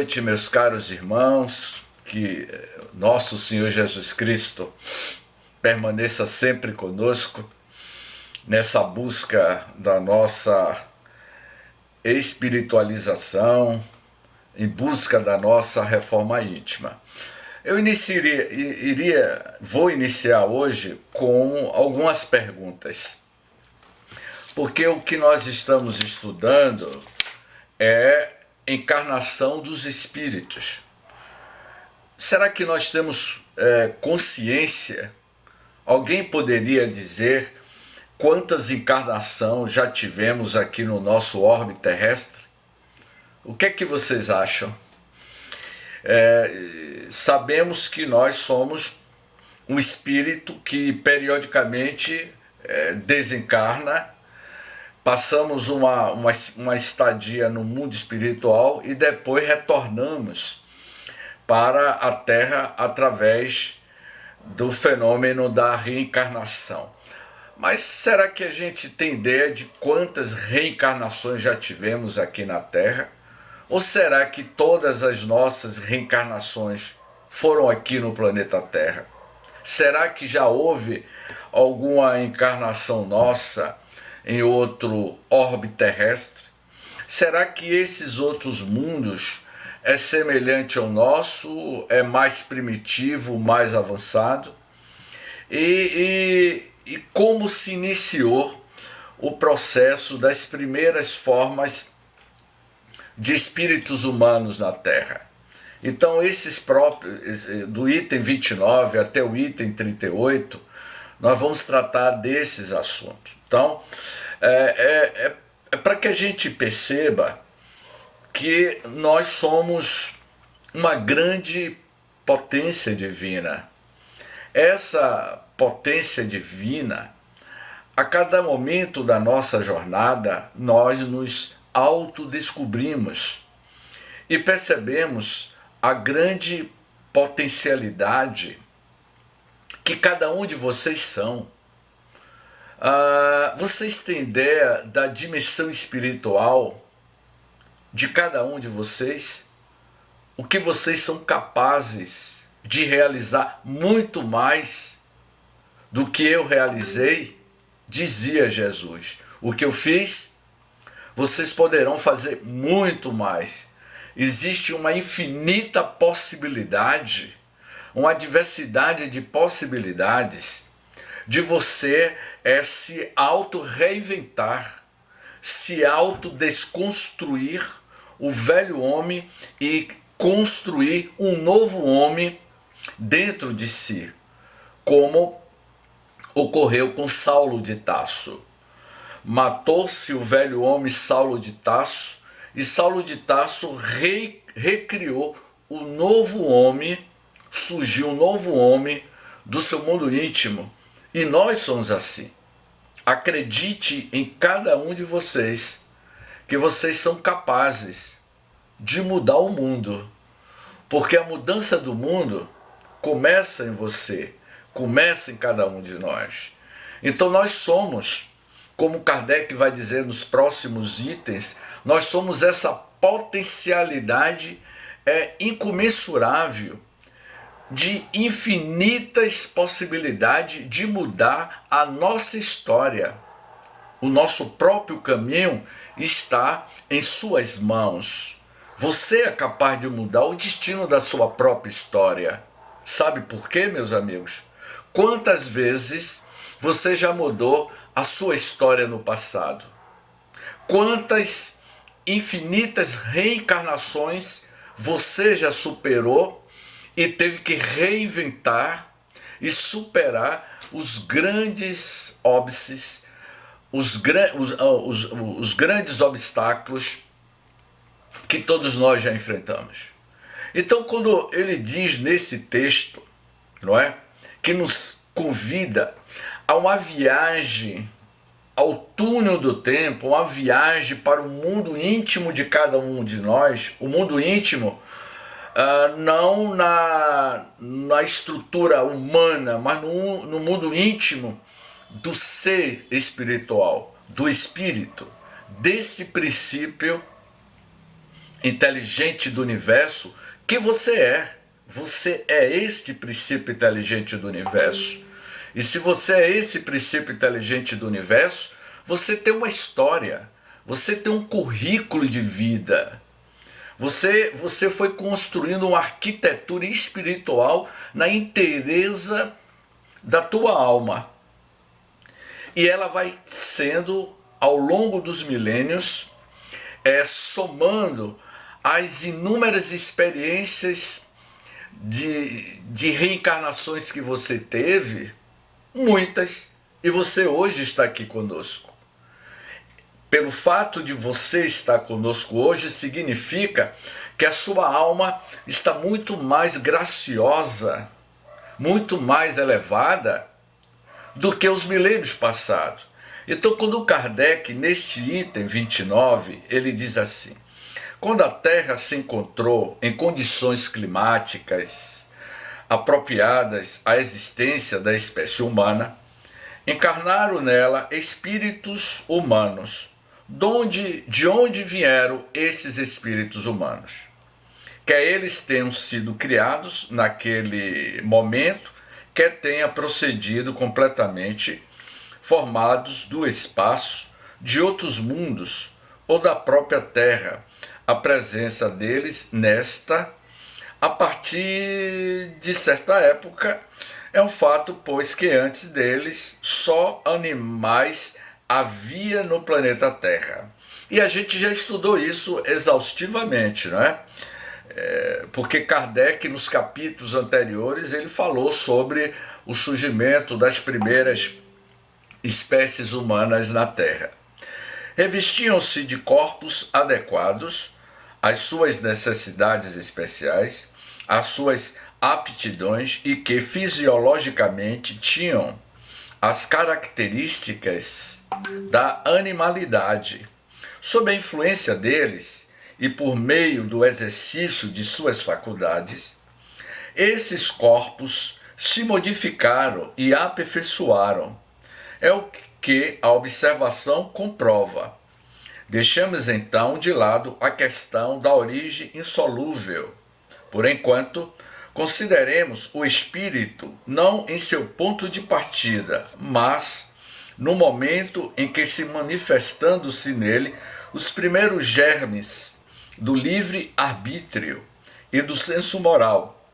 noite, meus caros irmãos, que nosso Senhor Jesus Cristo permaneça sempre conosco nessa busca da nossa espiritualização, em busca da nossa reforma íntima. Vou iniciar hoje com algumas perguntas, porque o que nós estamos estudando é encarnação dos espíritos. Será que nós temos consciência? Alguém poderia dizer quantas encarnações já tivemos aqui no nosso orbe terrestre? O que é que vocês acham? Sabemos que nós somos um espírito que periodicamente desencarna. Passamos uma estadia no mundo espiritual e depois retornamos para a Terra através do fenômeno da reencarnação. Mas será que a gente tem ideia de quantas reencarnações já tivemos aqui na Terra? Ou será que todas as nossas reencarnações foram aqui no planeta Terra? Será que já houve alguma encarnação nossa em outro orbe terrestre? Será que esses outros mundos é semelhante ao nosso, é mais primitivo, mais avançado? E como se iniciou o processo das primeiras formas de espíritos humanos na Terra? Então, esses próprios, do item 29 até o item 38, nós vamos tratar desses assuntos. Então, é para que a gente perceba que nós somos uma grande potência divina. Essa potência divina, a cada momento da nossa jornada, nós nos autodescobrimos e percebemos a grande potencialidade que cada um de vocês são. Vocês têm ideia da dimensão espiritual de cada um de vocês? O que vocês são capazes de realizar muito mais do que eu realizei? Dizia Jesus. O que eu fiz, vocês poderão fazer muito mais. Existe uma infinita possibilidade, uma diversidade de possibilidades de você se auto-reinventar, se auto-desconstruir o velho homem e construir um novo homem dentro de si, como ocorreu com Saulo de Tarso. Matou-se o velho homem Saulo de Tarso e Saulo de Tarso recriou o novo homem, surgiu um novo homem do seu mundo íntimo. E nós somos assim. Acredite em cada um de vocês, que vocês são capazes de mudar o mundo. Porque a mudança do mundo começa em você, começa em cada um de nós. Então nós somos, como Kardec vai dizer nos próximos itens, nós somos essa potencialidade incomensurável, de infinitas possibilidades de mudar a nossa história. O nosso próprio caminho está em suas mãos. Você é capaz de mudar o destino da sua própria história. Sabe por quê, meus amigos? Quantas vezes você já mudou a sua história no passado? Quantas infinitas reencarnações você já superou e teve que reinventar e superar os grandes óbices, os grandes obstáculos que todos nós já enfrentamos. Então, quando ele diz nesse texto, não é, que nos convida a uma viagem ao túnel do tempo, uma viagem para o mundo íntimo de cada um de nós, o mundo íntimo, não na estrutura humana, mas no mundo íntimo do ser espiritual, do espírito, desse princípio inteligente do universo que você é. Você é este princípio inteligente do universo. E se você é esse princípio inteligente do universo, você tem uma história, você tem um currículo de vida. Você foi construindo uma arquitetura espiritual na inteireza da tua alma. E ela vai sendo, ao longo dos milênios, somando as inúmeras experiências de reencarnações que você teve, muitas, e você hoje está aqui conosco. Pelo fato de você estar conosco hoje, significa que a sua alma está muito mais graciosa, muito mais elevada do que os milênios passados. Então, quando Kardec, neste item 29, ele diz assim: quando a Terra se encontrou em condições climáticas apropriadas à existência da espécie humana, encarnaram nela espíritos humanos. De onde vieram esses espíritos humanos? Quer eles tenham sido criados naquele momento, quer tenha procedido completamente formados do espaço, de outros mundos ou da própria Terra, a presença deles nesta, a partir de certa época, é um fato, pois que antes deles só animais havia no planeta Terra. E a gente já estudou isso exaustivamente, não é? Porque Kardec, nos capítulos anteriores, ele falou sobre o surgimento das primeiras espécies humanas na Terra. Revestiam-se de corpos adequados às suas necessidades especiais, às suas aptidões, e que fisiologicamente tinham as características da animalidade. Sob a influência deles e por meio do exercício de suas faculdades, esses corpos se modificaram e aperfeiçoaram. É o que a observação comprova. Deixamos então de lado a questão da origem insolúvel. Por enquanto, consideremos o espírito não em seu ponto de partida, mas no momento em que, se manifestando-se nele os primeiros germes do livre-arbítrio e do senso moral,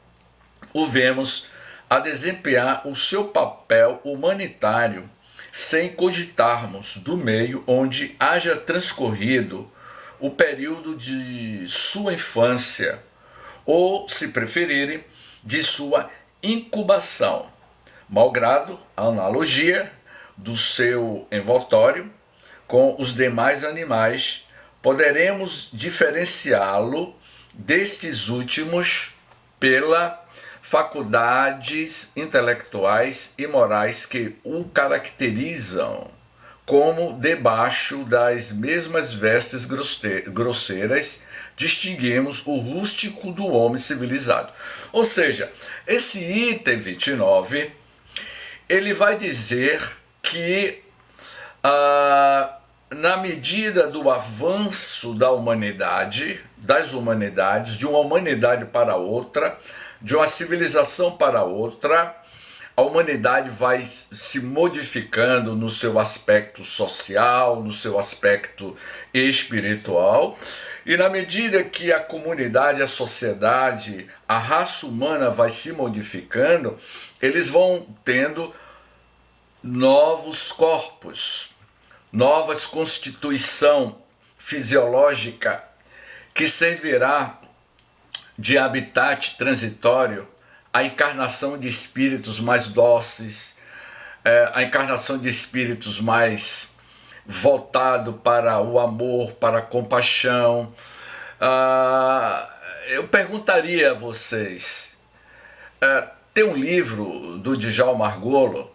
o vemos a desempenhar o seu papel humanitário, sem cogitarmos do meio onde haja transcorrido o período de sua infância, ou, se preferirem, de sua incubação, malgrado a analogia do seu envoltório com os demais animais, poderemos diferenciá-lo destes últimos pela faculdades intelectuais e morais que o caracterizam, como debaixo das mesmas vestes grosseiras distinguimos o rústico do homem civilizado. Ou seja, esse item 29, ele vai dizer que na medida do avanço da humanidade, das humanidades, de uma humanidade para outra, de uma civilização para outra, a humanidade vai se modificando no seu aspecto social, no seu aspecto espiritual, e na medida que a comunidade, a sociedade, a raça humana vai se modificando, eles vão tendo novos corpos, novas constituição fisiológica que servirá de habitat transitório a encarnação de espíritos mais dóceis, a encarnação de espíritos mais voltado para o amor, para a compaixão. Eu perguntaria a vocês, tem um livro do Djalma Argolo,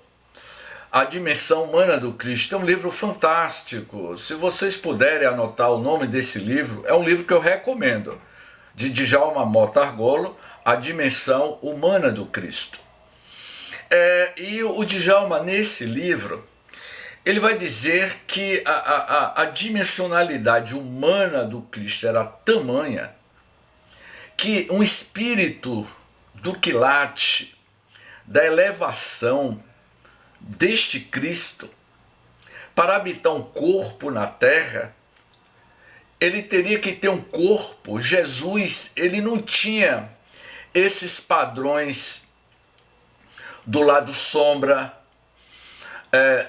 A Dimensão Humana do Cristo, é um livro fantástico. Se vocês puderem anotar o nome desse livro, é um livro que eu recomendo, de Djalma Argolo, A Dimensão Humana do Cristo. E o Djalma, nesse livro, ele vai dizer que a dimensionalidade humana do Cristo era tamanha que um espírito do quilate, da elevação deste Cristo, para habitar um corpo na terra, ele teria que ter um corpo. Jesus, ele não tinha esses padrões do lado sombra,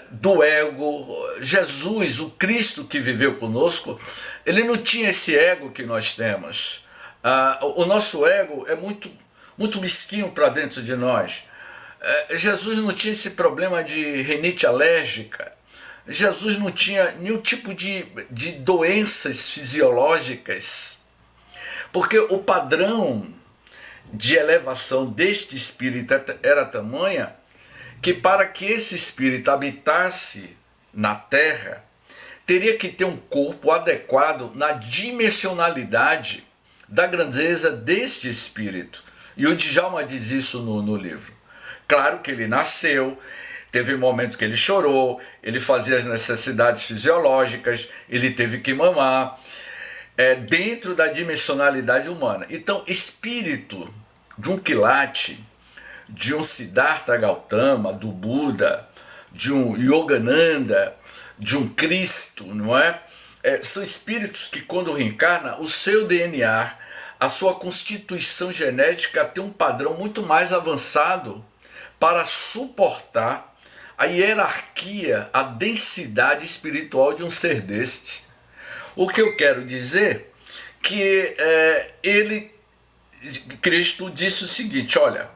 do ego. Jesus, o Cristo que viveu conosco, ele não tinha esse ego que nós temos. O nosso ego é muito mesquinho para dentro de nós. Jesus não tinha esse problema de rinite alérgica. Jesus não tinha nenhum tipo de doenças fisiológicas, porque o padrão de elevação deste espírito era tamanha que para que esse espírito habitasse na terra, teria que ter um corpo adequado na dimensionalidade da grandeza deste espírito. E o Djalma diz isso no livro. Claro que ele nasceu, teve um momento que ele chorou, ele fazia as necessidades fisiológicas, ele teve que mamar, dentro da dimensionalidade humana. Então, espírito de um quilate, de um Siddhartha Gautama, do Buda, de um Yogananda, de um Cristo, não é? São espíritos que, quando reencarna, o seu DNA, a sua constituição genética tem um padrão muito mais avançado para suportar a hierarquia, a densidade espiritual de um ser deste. O que eu quero dizer que Cristo disse o seguinte: olha,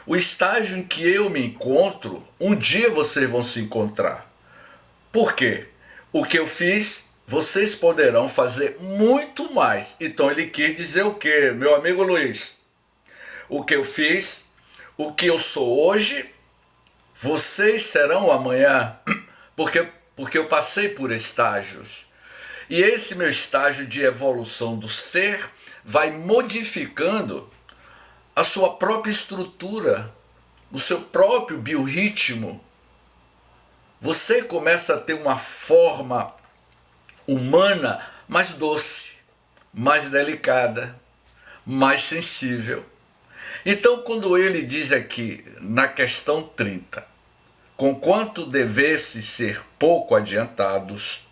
o estágio em que eu me encontro, um dia vocês vão se encontrar. Por quê? O que eu fiz, vocês poderão fazer muito mais. Então ele quis dizer o quê, meu amigo Luiz? O que eu fiz, o que eu sou hoje, vocês serão amanhã, porque eu passei por estágios. E esse meu estágio de evolução do ser vai modificando a sua própria estrutura, o seu próprio biorritmo. Você começa a ter uma forma humana mais doce, mais delicada, mais sensível. Então, quando ele diz aqui, na questão 30, conquanto devesse ser pouco adiantados,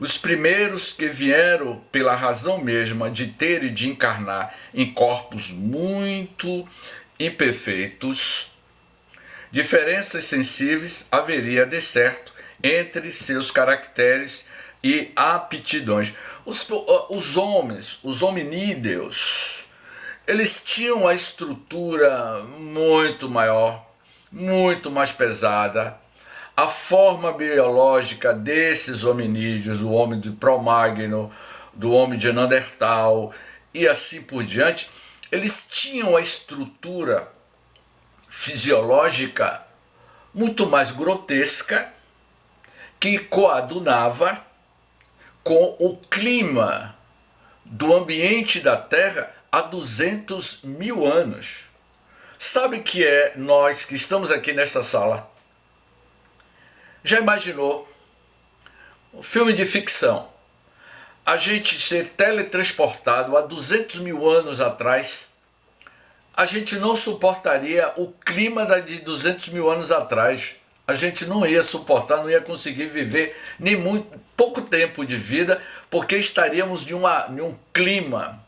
os primeiros que vieram pela razão mesma de ter e de encarnar em corpos muito imperfeitos, diferenças sensíveis haveria de certo entre seus caracteres e aptidões. Os homens, os hominídeos, eles tinham a estrutura muito maior, muito mais pesada. A forma biológica desses hominídeos, do homem de Cro-Magnon, do homem de Neandertal e assim por diante, eles tinham a estrutura fisiológica muito mais grotesca, que coadunava com o clima do ambiente da Terra há 200 mil anos. Sabe que nós que estamos aqui nesta sala, já imaginou um filme de ficção, a gente ser teletransportado há 200 mil anos atrás? A gente não suportaria o clima de 200 mil anos atrás. A gente não ia suportar, não ia conseguir viver nem pouco tempo de vida, porque estaríamos em um clima,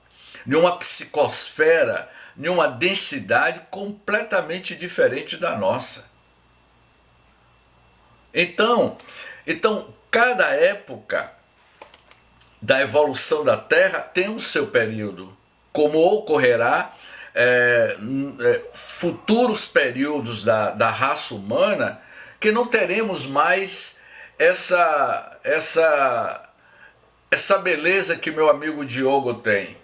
em uma psicosfera, em uma densidade completamente diferente da nossa. Então, cada época da evolução da Terra tem o seu período, como ocorrerá futuros períodos da raça humana, que não teremos mais essa beleza que meu amigo Diogo tem,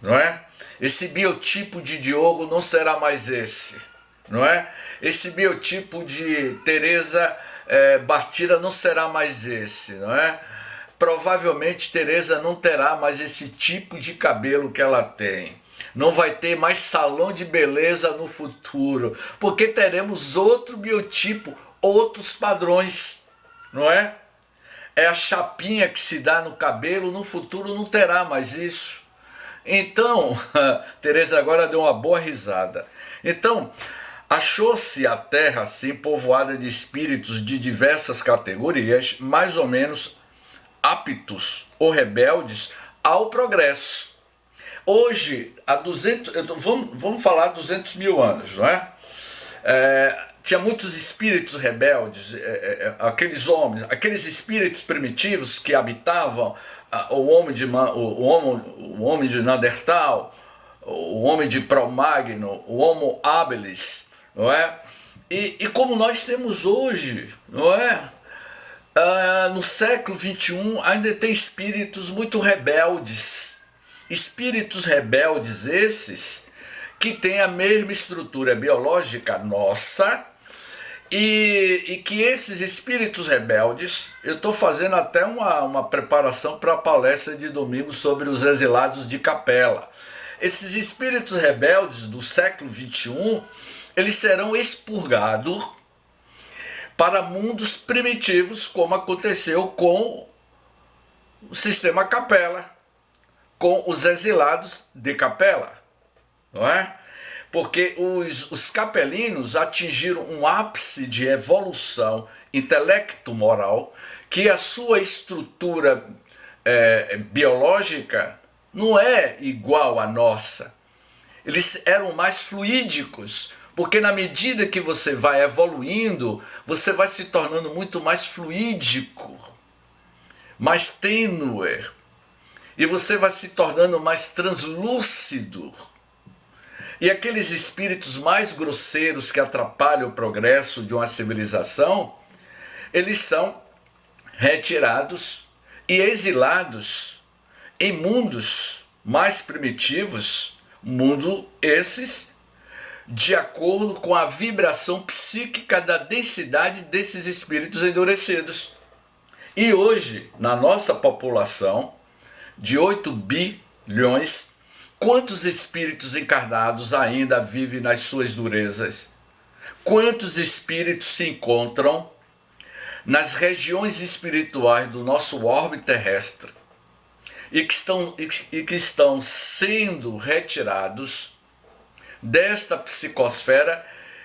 não é? Esse biotipo de Diogo não será mais esse, não é? Esse biotipo de Teresa Bartira não será mais esse, não é? Provavelmente Teresa não terá mais esse tipo de cabelo que ela tem. Não vai ter mais salão de beleza no futuro, porque teremos outro biotipo, outros padrões, não é? É a chapinha que se dá no cabelo, no futuro não terá mais isso. Então, Teresa agora deu uma boa risada. Então, achou-se a terra assim povoada de espíritos de diversas categorias, mais ou menos aptos ou rebeldes ao progresso. Hoje, há 200, vamos falar 200 mil anos, não é? Tinha muitos espíritos rebeldes, aqueles homens, aqueles espíritos primitivos que habitavam o homem de Neandertal, o homem de Cro-Magnon, o Homo habilis, não é? E como nós temos hoje, não é? No século XXI ainda tem espíritos muito rebeldes, espíritos rebeldes esses que têm a mesma estrutura biológica nossa, e que esses espíritos rebeldes, eu estou fazendo até uma preparação para a palestra de domingo sobre os exilados de Capela. Esses espíritos rebeldes do século XXI, eles serão expurgados para mundos primitivos, como aconteceu com o sistema Capela, com os exilados de Capela, não é? Porque os capelinos atingiram um ápice de evolução intelecto-moral que a sua estrutura biológica não é igual à nossa. Eles eram mais fluídicos, porque na medida que você vai evoluindo, você vai se tornando muito mais fluídico, mais tênue, e você vai se tornando mais translúcido. E aqueles espíritos mais grosseiros que atrapalham o progresso de uma civilização, eles são retirados e exilados em mundos mais primitivos, mundo esses de acordo com a vibração psíquica da densidade desses espíritos endurecidos. E hoje, na nossa população de 8 bilhões, quantos espíritos encarnados ainda vivem nas suas durezas? Quantos espíritos se encontram nas regiões espirituais do nosso orbe terrestre e que estão sendo retirados desta psicosfera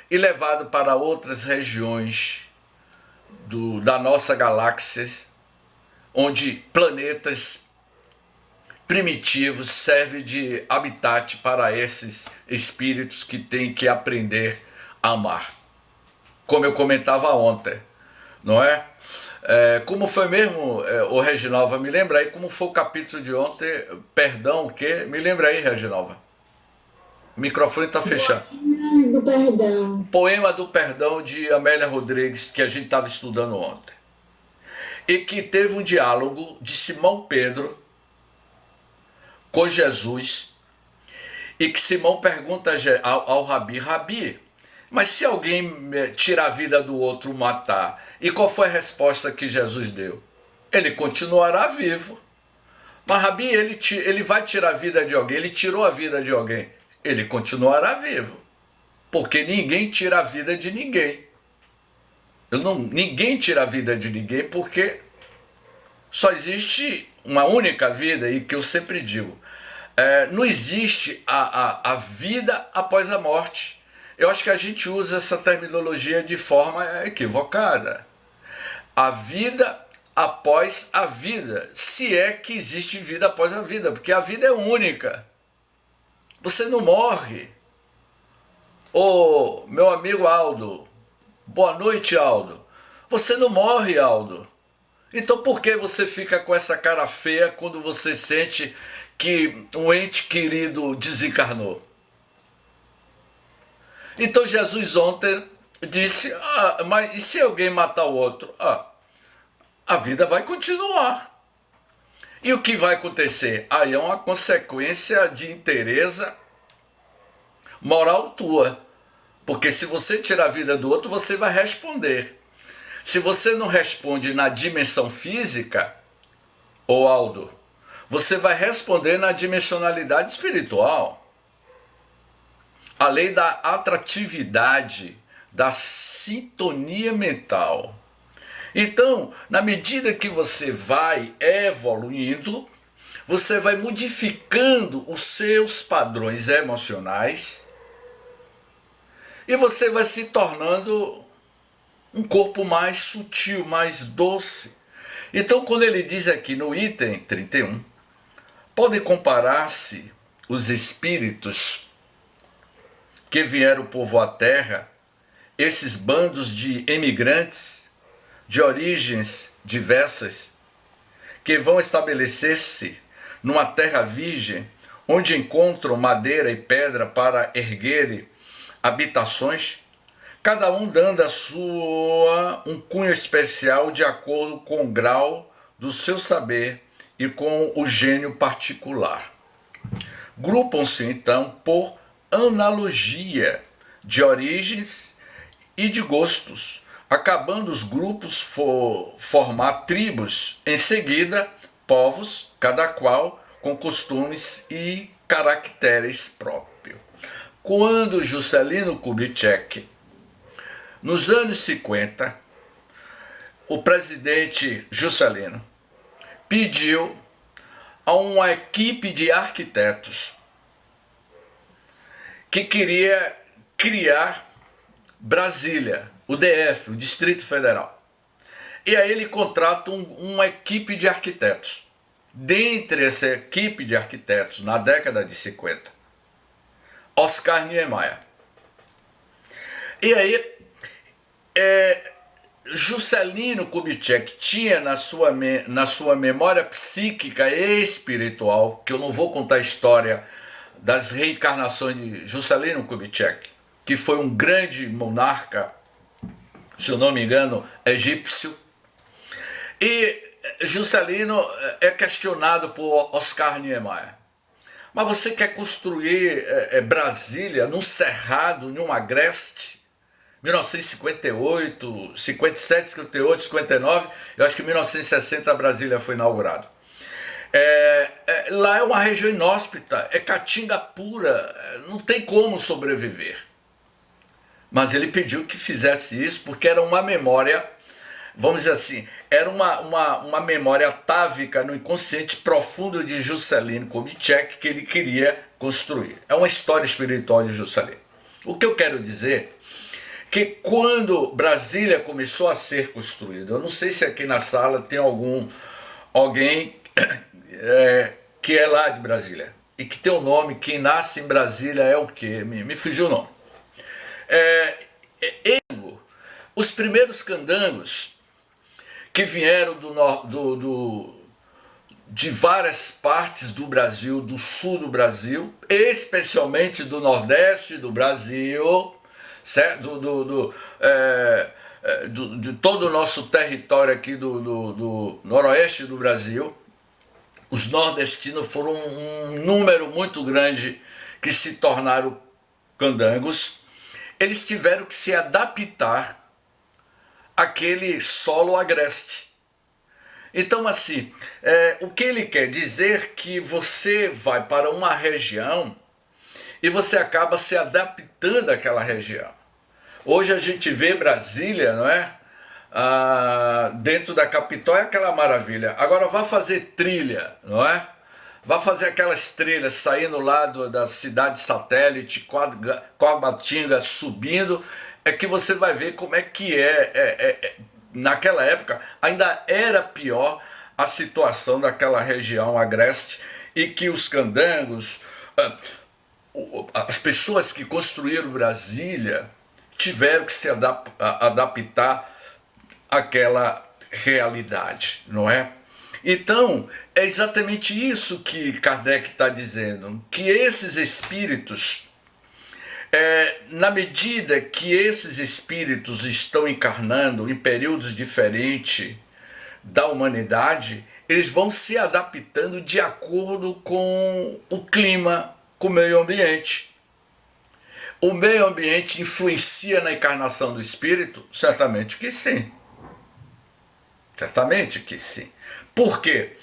e levados para outras regiões da nossa galáxia, onde planetas primitivos servem de habitat para esses espíritos que têm que aprender a amar. Como eu comentava ontem, não é? Como foi mesmo, o Reginalva, me lembra aí como foi o capítulo de ontem, perdão, o quê? Me lembra aí, Reginalva. O microfone está fechado. Poema do Perdão. Poema do Perdão de Amélia Rodrigues, que a gente estava estudando ontem. E que teve um diálogo de Simão Pedro com Jesus, e que Simão pergunta ao Rabi, Rabi, mas se alguém tirar a vida do outro, matar, e qual foi a resposta que Jesus deu? Ele continuará vivo. Mas Rabi, ele vai tirar a vida de alguém, ele tirou a vida de alguém, ele continuará vivo. Porque ninguém tira a vida de ninguém. Ninguém tira a vida de ninguém, porque só existe uma única vida, e que eu sempre digo, não existe a vida após a morte. Eu acho que a gente usa essa terminologia de forma equivocada. A vida após a vida, se é que existe vida após a vida, porque a vida é única. Você não morre. Ô, meu amigo Aldo, boa noite, Aldo. Você não morre, Aldo. Então por que você fica com essa cara feia quando você sente que um ente querido desencarnou? Então Jesus ontem disse, mas e se alguém matar o outro? A vida vai continuar. E o que vai acontecer? Aí é uma consequência de inteireza moral tua. Porque se você tirar a vida do outro, você vai responder. Se você não responde na dimensão física, ô Aldo, você vai responder na dimensionalidade espiritual. A lei da atratividade, da sintonia mental. Então, na medida que você vai evoluindo, você vai modificando os seus padrões emocionais e você vai se tornando um corpo mais sutil, mais doce. Então, quando ele diz aqui no item 31, pode comparar-se os espíritos que vieram povoar a terra, esses bandos de emigrantes de origens diversas, que vão estabelecer-se numa terra virgem, onde encontram madeira e pedra para erguerem habitações, cada um dando a sua um cunho especial de acordo com o grau do seu saber e com o gênio particular. Grupam-se então por analogia de origens e de gostos, acabando os grupos formar tribos, em seguida povos, cada qual com costumes e caracteres próprios. Quando Juscelino Kubitschek, nos anos 50, o presidente Juscelino pediu a uma equipe de arquitetos que queria criar Brasília, o DF, o Distrito Federal. E aí ele contrata uma equipe de arquitetos. Dentre essa equipe de arquitetos, na década de 50, Oscar Niemeyer. E aí, Juscelino Kubitschek tinha na sua memória psíquica e espiritual, que eu não vou contar a história das reencarnações de Juscelino Kubitschek, que foi um grande monarca, se eu não me engano, egípcio. E Juscelino é questionado por Oscar Niemeyer. Mas você quer construir Brasília num cerrado, num agreste? 1958, 57, 58, 59, eu acho que em 1960 Brasília foi inaugurado. Lá é uma região inóspita, é caatinga pura, não tem como sobreviver. Mas ele pediu que fizesse isso porque era uma memória, vamos dizer assim, era uma memória atávica no inconsciente profundo de Juscelino Kubitschek que ele queria construir. É uma história espiritual de Juscelino. O que eu quero dizer que quando Brasília começou a ser construída, eu não sei se aqui na sala tem alguém que é lá de Brasília e que tem o nome, quem nasce em Brasília é o quê? Me fugiu o nome. Os primeiros candangos que vieram de várias partes do Brasil, do sul do Brasil, especialmente do nordeste do Brasil, certo? De todo o nosso território aqui do noroeste do Brasil, os nordestinos foram um número muito grande que se tornaram candangos. Eles tiveram que se adaptar àquele solo agreste. Então, assim, o que ele quer dizer que você vai para uma região e você acaba se adaptando àquela região. Hoje a gente vê Brasília, não é? Dentro da capital é aquela maravilha. Agora vá fazer trilha, não é? Vá fazer aquelas trilhas saindo lá da cidade satélite, Quabatinga, subindo, é que você vai ver como é que naquela época ainda era pior a situação daquela região agreste e que os candangos, as pessoas que construíram Brasília tiveram que se adaptar àquela realidade, não é? Então, é exatamente isso que Kardec está dizendo, que esses espíritos, na medida que esses espíritos estão encarnando em períodos diferentes da humanidade, eles vão se adaptando de acordo com o clima, com o meio ambiente. O meio ambiente influencia na encarnação do espírito? Certamente que sim. Certamente que sim. Por quê?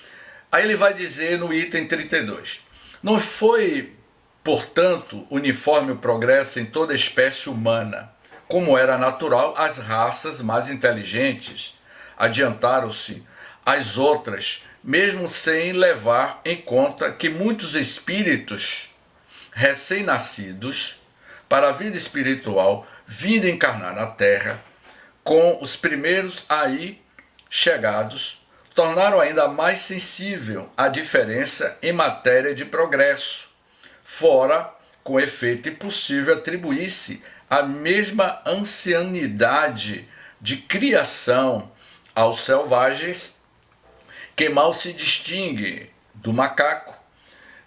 Aí ele vai dizer no item 32. Não foi, portanto, uniforme o progresso em toda a espécie humana, como era natural às raças mais inteligentes, adiantaram-se as outras, mesmo sem levar em conta que muitos espíritos recém-nascidos para a vida espiritual, vindo encarnar na Terra, com os primeiros aí chegados, tornaram ainda mais sensível a diferença em matéria de progresso. Fora, com efeito, impossível atribuir-se a mesma ancianidade de criação aos selvagens, que mal se distingue do macaco,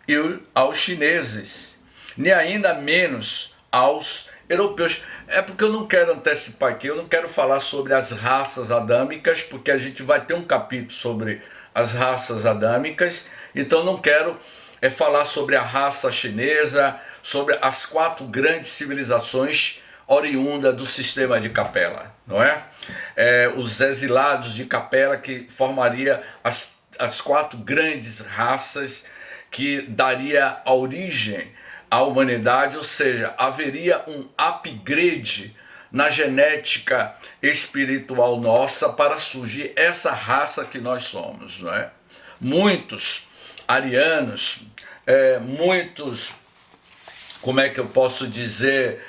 e aos chineses, nem ainda menos aos europeus. É porque eu não quero antecipar aqui, eu não quero falar sobre as raças adâmicas, porque a gente vai ter um capítulo sobre as raças adâmicas, então não quero falar sobre a raça chinesa, sobre as 4 grandes civilizações oriundas do sistema de Capela, não é? Os exilados de Capela, que formaria as 4 grandes raças que daria a origem à humanidade, ou seja, haveria um upgrade na genética espiritual nossa para surgir essa raça que nós somos, não é? Muitos arianos, muitos, como é que eu posso dizer,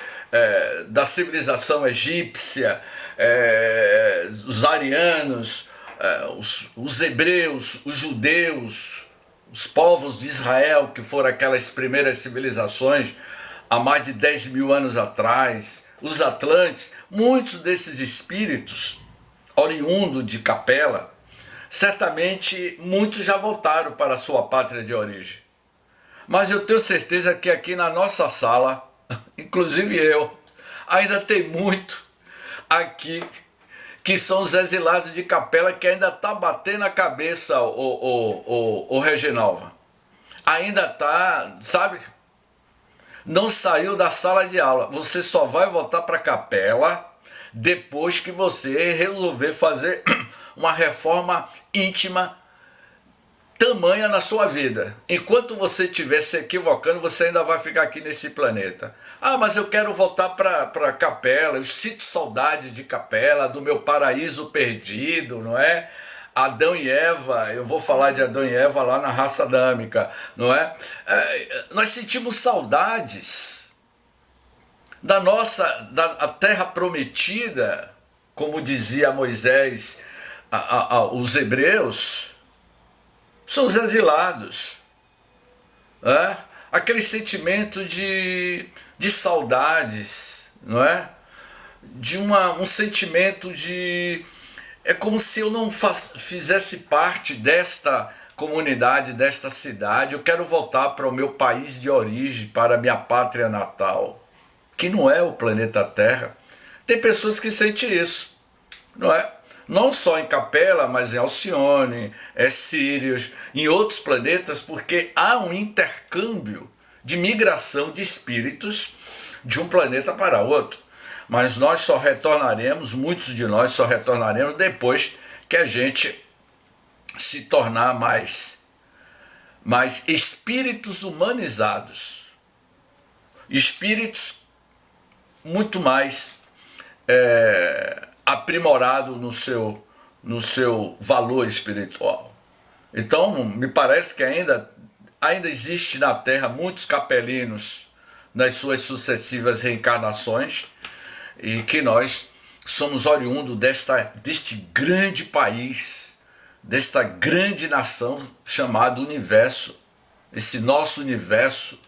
da civilização egípcia, os arianos, os hebreus, os judeus, os povos de Israel, que foram aquelas primeiras civilizações há mais de 10 mil anos atrás, os atlantes, muitos desses espíritos oriundos de Capela, certamente muitos já voltaram para a sua pátria de origem. Mas eu tenho certeza que aqui na nossa sala, inclusive eu, ainda tem muito aqui que são os exilados de Capela, que ainda está batendo a cabeça, o Reginalva. Ainda está, sabe? Não saiu da sala de aula. Você só vai voltar para Capela depois que você resolver fazer uma reforma íntima tamanha na sua vida. Enquanto você estiver se equivocando, você ainda vai ficar aqui nesse planeta. Ah, mas eu quero voltar para Capela, eu sinto saudade de Capela, do meu paraíso perdido, não é? Adão e Eva, eu vou falar de Adão e Eva lá na raça adâmica, não é? Nós sentimos saudades da da terra prometida, como dizia Moisés, os hebreus, são os exilados. Aquele sentimento de saudades, não é? De um sentimento de... É como se eu não fizesse parte desta comunidade, desta cidade. Eu quero voltar para o meu país de origem, para a minha pátria natal, que não é o planeta Terra. Tem pessoas que sentem isso, não é? Não só em Capela, mas em Alcione, Sírios, em outros planetas, porque há um intercâmbio de migração de espíritos de um planeta para outro. Mas nós só retornaremos, muitos de nós só retornaremos depois que a gente se tornar mais espíritos humanizados, espíritos muito mais aprimorado no seu valor espiritual. Então, me parece que ainda existe na Terra muitos capelinos nas suas sucessivas reencarnações, e que nós somos oriundos deste grande país, desta grande nação chamada universo, esse nosso universo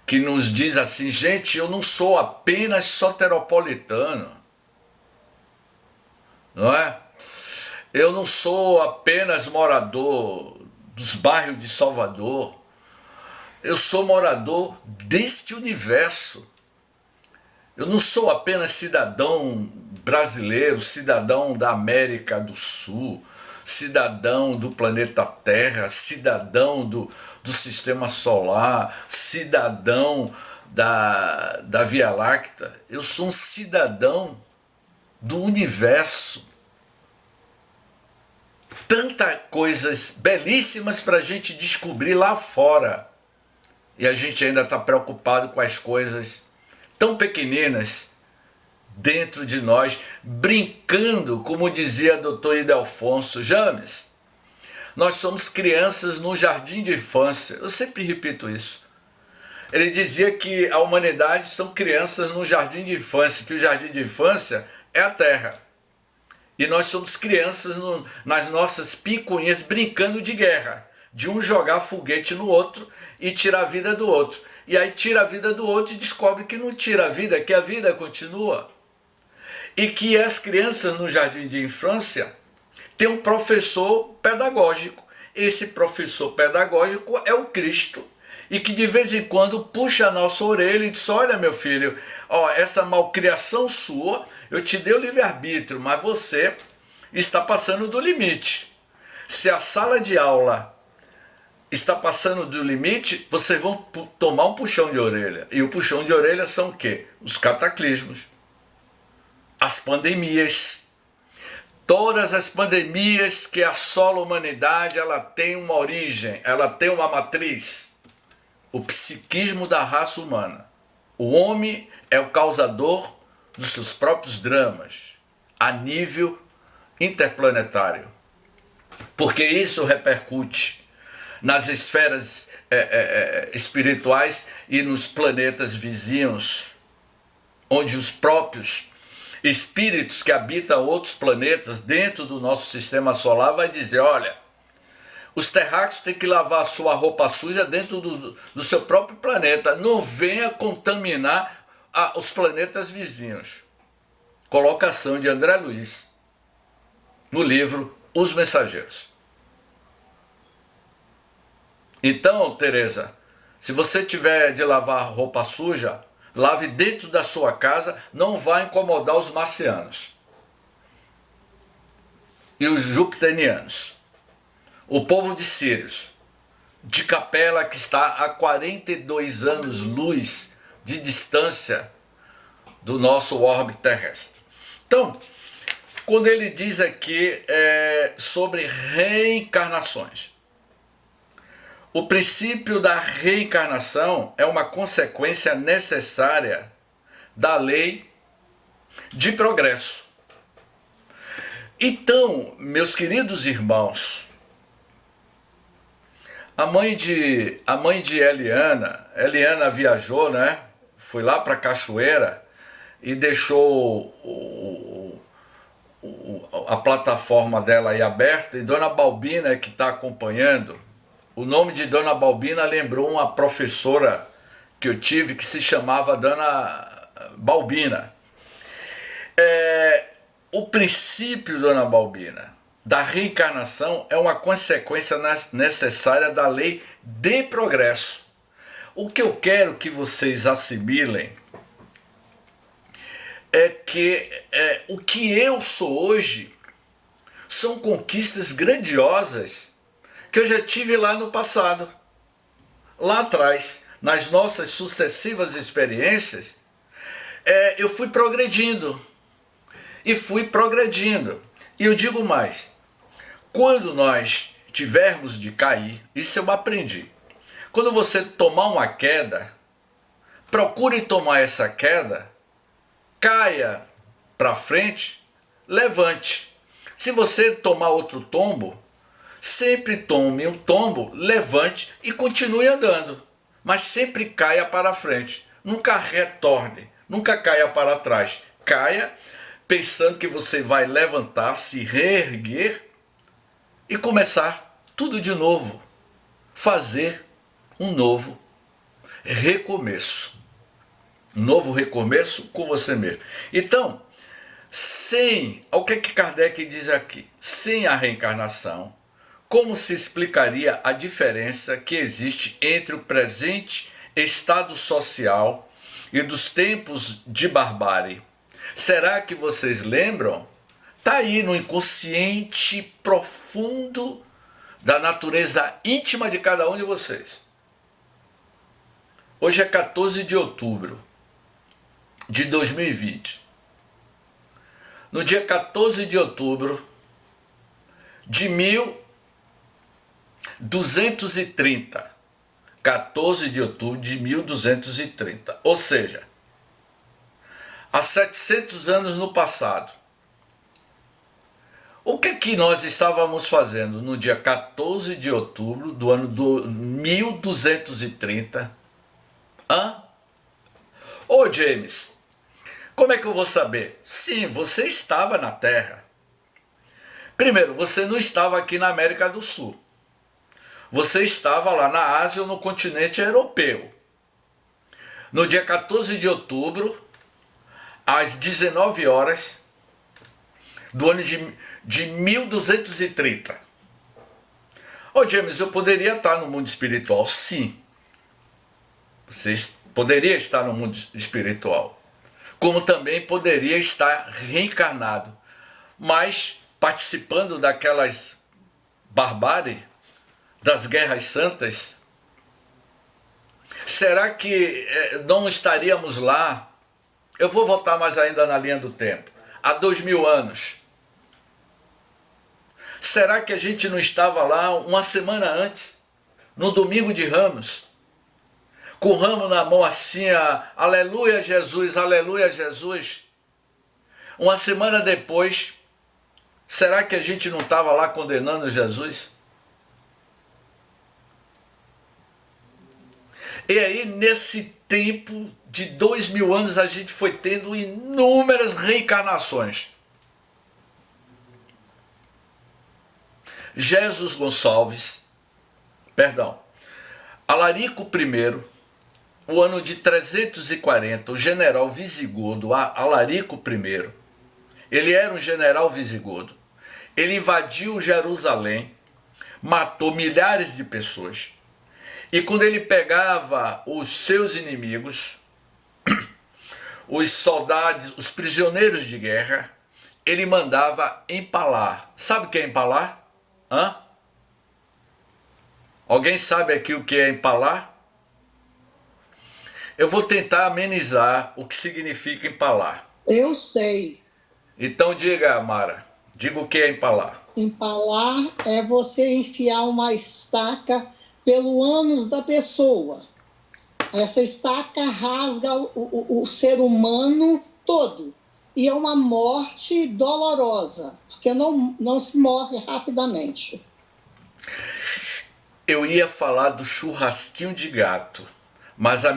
que nos diz assim: gente, eu não sou apenas soteropolitano, não é? Eu não sou apenas morador dos bairros de Salvador, eu sou morador deste universo. Eu não sou apenas cidadão brasileiro, cidadão da América do Sul, cidadão do planeta Terra, cidadão do Sistema Solar, cidadão da Via Láctea. Eu sou um cidadão do universo. Tantas coisas belíssimas para a gente descobrir lá fora. E a gente ainda está preocupado com as coisas tão pequeninas dentro de nós, brincando, como dizia Dr. Ildefonso James. Nós somos crianças no jardim de infância. Eu sempre repito isso. Ele dizia que a humanidade são crianças no jardim de infância, que o jardim de infância é a Terra. E nós somos crianças nas nossas picuinhas brincando de guerra, de um jogar foguete no outro e tirar a vida do outro. E aí tira a vida do outro e descobre que não tira a vida, que a vida continua. E que as crianças no jardim de infância têm um professor pedagógico. Esse professor pedagógico é o Cristo. E que de vez em quando puxa a nossa orelha e diz: olha, meu filho, ó, essa malcriação sua, eu te dei o livre-arbítrio, mas você está passando do limite. Se a sala de aula está passando do limite, vocês vão tomar um puxão de orelha. E o puxão de orelha são o quê? Os cataclismos, as pandemias. Todas as pandemias que assolam a humanidade, ela tem uma origem, ela tem uma matriz. O psiquismo da raça humana. O homem é o causador dos seus próprios dramas a nível interplanetário. Porque isso repercute nas esferas espirituais e nos planetas vizinhos, onde os próprios espíritos que habitam outros planetas dentro do nosso sistema solar vai dizer: olha, os terráqueos têm que lavar a sua roupa suja dentro do seu próprio planeta. Não venha contaminar os planetas vizinhos. Colocação de André Luiz no livro Os Mensageiros. Então, Teresa, se você tiver de lavar roupa suja, lave dentro da sua casa, não vai incomodar os marcianos e os jupiterianos. O povo de Sírios, de Capela, que está a 42 anos-luz de distância do nosso orbe terrestre. Então, quando ele diz aqui sobre reencarnações, o princípio da reencarnação é uma consequência necessária da lei de progresso. Então, meus queridos irmãos, a mãe de Eliana viajou, né? Foi lá para a cachoeira e deixou a plataforma dela aí aberta, e Dona Balbina, que está acompanhando, o nome de Dona Balbina lembrou uma professora que eu tive que se chamava Dona Balbina. O princípio, Dona Balbina, da reencarnação é uma consequência necessária da lei de progresso. O que eu quero que vocês assimilem é que o que eu sou hoje são conquistas grandiosas que eu já tive lá no passado. Lá atrás, nas nossas sucessivas experiências, eu fui progredindo. E fui progredindo. E eu digo mais, quando nós tivermos de cair, isso eu aprendi. Quando você tomar uma queda, procure tomar essa queda, caia para frente, levante. Se você tomar outro tombo, sempre tome um tombo, levante e continue andando. Mas sempre caia para frente. Nunca retorne, nunca caia para trás. Caia pensando que você vai levantar, se reerguer e começar tudo de novo. Fazer um novo recomeço. Um novo recomeço com você mesmo. Então, o que Kardec diz aqui? Sem a reencarnação, como se explicaria a diferença que existe entre o presente estado social e dos tempos de barbárie? Será que vocês lembram? Está aí no inconsciente profundo da natureza íntima de cada um de vocês. Hoje é 14 de outubro de 2020. No dia 14 de outubro de 1230. 14 de outubro de 1230. Ou seja, há 700 anos no passado. O que nós estávamos fazendo no dia 14 de outubro do ano 1230? Ô James, como é que eu vou saber? Sim, você estava na Terra. Primeiro, você não estava aqui na América do Sul. Você estava lá na Ásia ou no continente europeu. No dia 14 de outubro, às 19 horas do ano de 1230. Ô James, eu poderia estar no mundo espiritual? Sim. Você poderia estar no mundo espiritual. Como também poderia estar reencarnado. Mas participando daquelas barbáries, das guerras santas, será que não estaríamos lá? Eu vou voltar mais ainda na linha do tempo. Há 2000 anos. Será que a gente não estava lá uma semana antes, no domingo de Ramos, com o ramo na mão assim, aleluia Jesus, aleluia Jesus? Uma semana depois, será que a gente não estava lá condenando Jesus? E aí, nesse tempo de 2000 anos, a gente foi tendo inúmeras reencarnações. Jesus Gonçalves, Alarico I, o ano de 340, o general visigodo Alarico I, ele era um general visigodo, ele invadiu Jerusalém, matou milhares de pessoas, e quando ele pegava os seus inimigos, os soldados, os prisioneiros de guerra, ele mandava empalar. Sabe o que é empalar? Alguém sabe aqui o que é empalar? Eu vou tentar amenizar o que significa empalar. Eu sei. Então diga, Mara, diga o que é empalar. Empalar é você enfiar uma estaca pelo ânus da pessoa. Essa estaca rasga o ser humano todo. E é uma morte dolorosa, porque não se morre rapidamente. Eu ia falar do churrasquinho de gato, mas a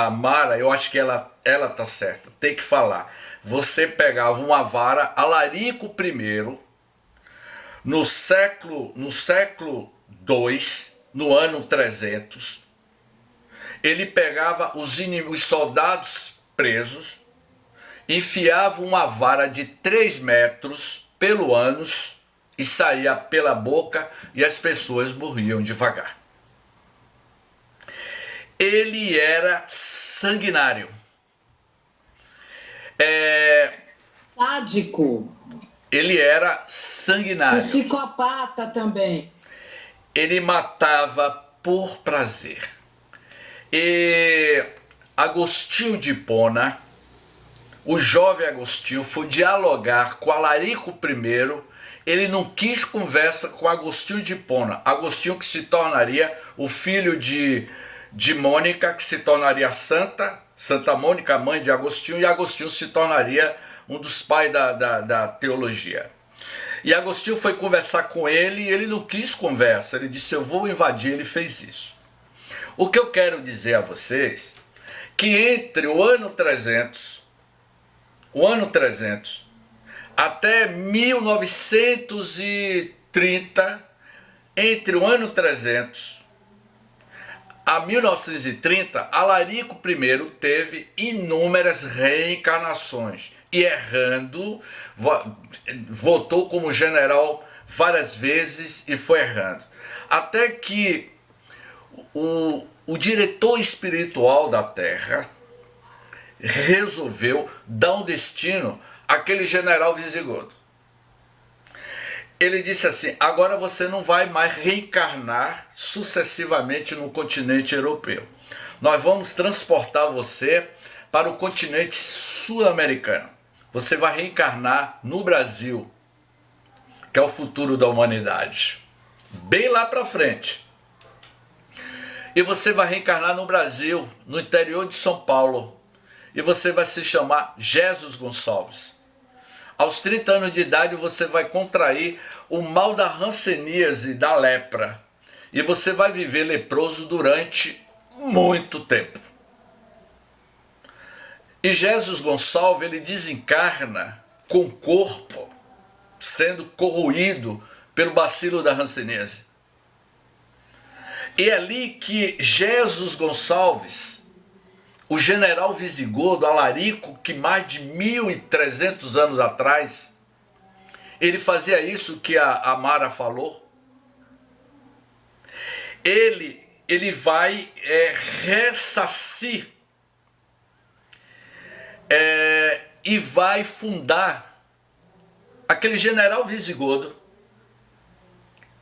Mara, eu acho que ela tá certa, tem que falar. Você pegava uma vara, Alarico I, no século II, no ano 300, ele pegava os soldados presos, enfiava uma vara de 3 metros pelo ânus e saía pela boca e as pessoas morriam devagar. Ele era sanguinário. Sádico. Ele era sanguinário. Psicopata também. Ele matava por prazer. E Agostinho de Hipona, o jovem Agostinho, foi dialogar com Alarico I. Ele não quis conversa com Agostinho de Hipona. Agostinho que se tornaria o filho de Mônica, que se tornaria Santa Mônica, mãe de Agostinho, e Agostinho se tornaria um dos pais da teologia. E Agostinho foi conversar com ele e ele não quis conversa. Ele disse, eu vou invadir, ele fez isso. O que eu quero dizer a vocês, que entre o ano 300 até 1930, entre o ano 300 a 1930, Alarico I teve inúmeras reencarnações e errando, voltou como general várias vezes e foi errando. Até que o diretor espiritual da Terra resolveu dar um destino àquele general visigodo. Ele disse assim, agora você não vai mais reencarnar sucessivamente no continente europeu. Nós vamos transportar você para o continente sul-americano. Você vai reencarnar no Brasil, que é o futuro da humanidade. Bem lá para frente. E você vai reencarnar no Brasil, no interior de São Paulo, e você vai se chamar Jesus Gonçalves. Aos 30 anos de idade você vai contrair o mal da hanseníase, da lepra, e você vai viver leproso durante muito tempo. E Jesus Gonçalves, ele desencarna com o corpo sendo corroído pelo bacilo da hanseníase. E é ali que Jesus Gonçalves, o general visigodo Alarico, que mais de 1.300 anos atrás, ele fazia isso que a Mara falou. Ele vai ressarcir e vai fundar aquele general visigodo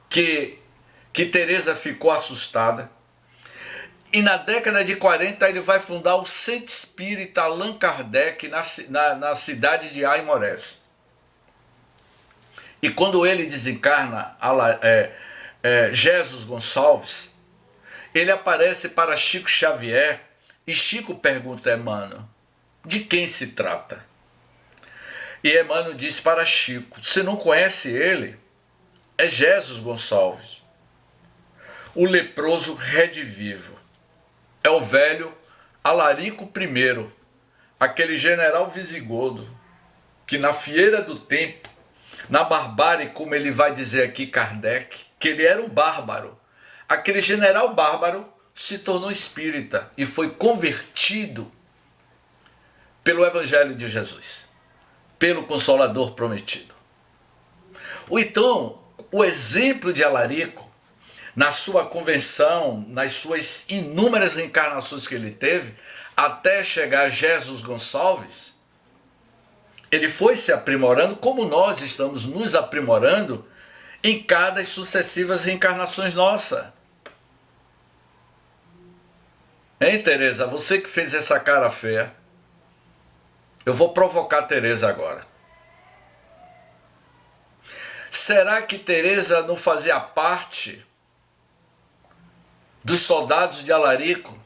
que Teresa ficou assustada. E na década de 40 ele vai fundar o Centro Espírita Allan Kardec na cidade de Aimorés. E quando ele desencarna, Jesus Gonçalves, ele aparece para Chico Xavier e Chico pergunta a Emmanuel, de quem se trata? E Emmanuel diz para Chico, você não conhece ele? É Jesus Gonçalves, o leproso redivivo. É o velho Alarico I, aquele general visigodo, que na fieira do tempo, na barbárie, como ele vai dizer aqui Kardec, que ele era um bárbaro. Aquele general bárbaro se tornou espírita e foi convertido pelo Evangelho de Jesus, pelo Consolador prometido. Então, o exemplo de Alarico, na sua convenção, nas suas inúmeras reencarnações que ele teve, até chegar a Jesus Gonçalves, ele foi se aprimorando como nós estamos nos aprimorando em cada sucessivas reencarnações nossa. Hein, Tereza? Você que fez essa cara feia. Eu vou provocar a Tereza agora. Será que Tereza não fazia parte dos soldados de Alarico?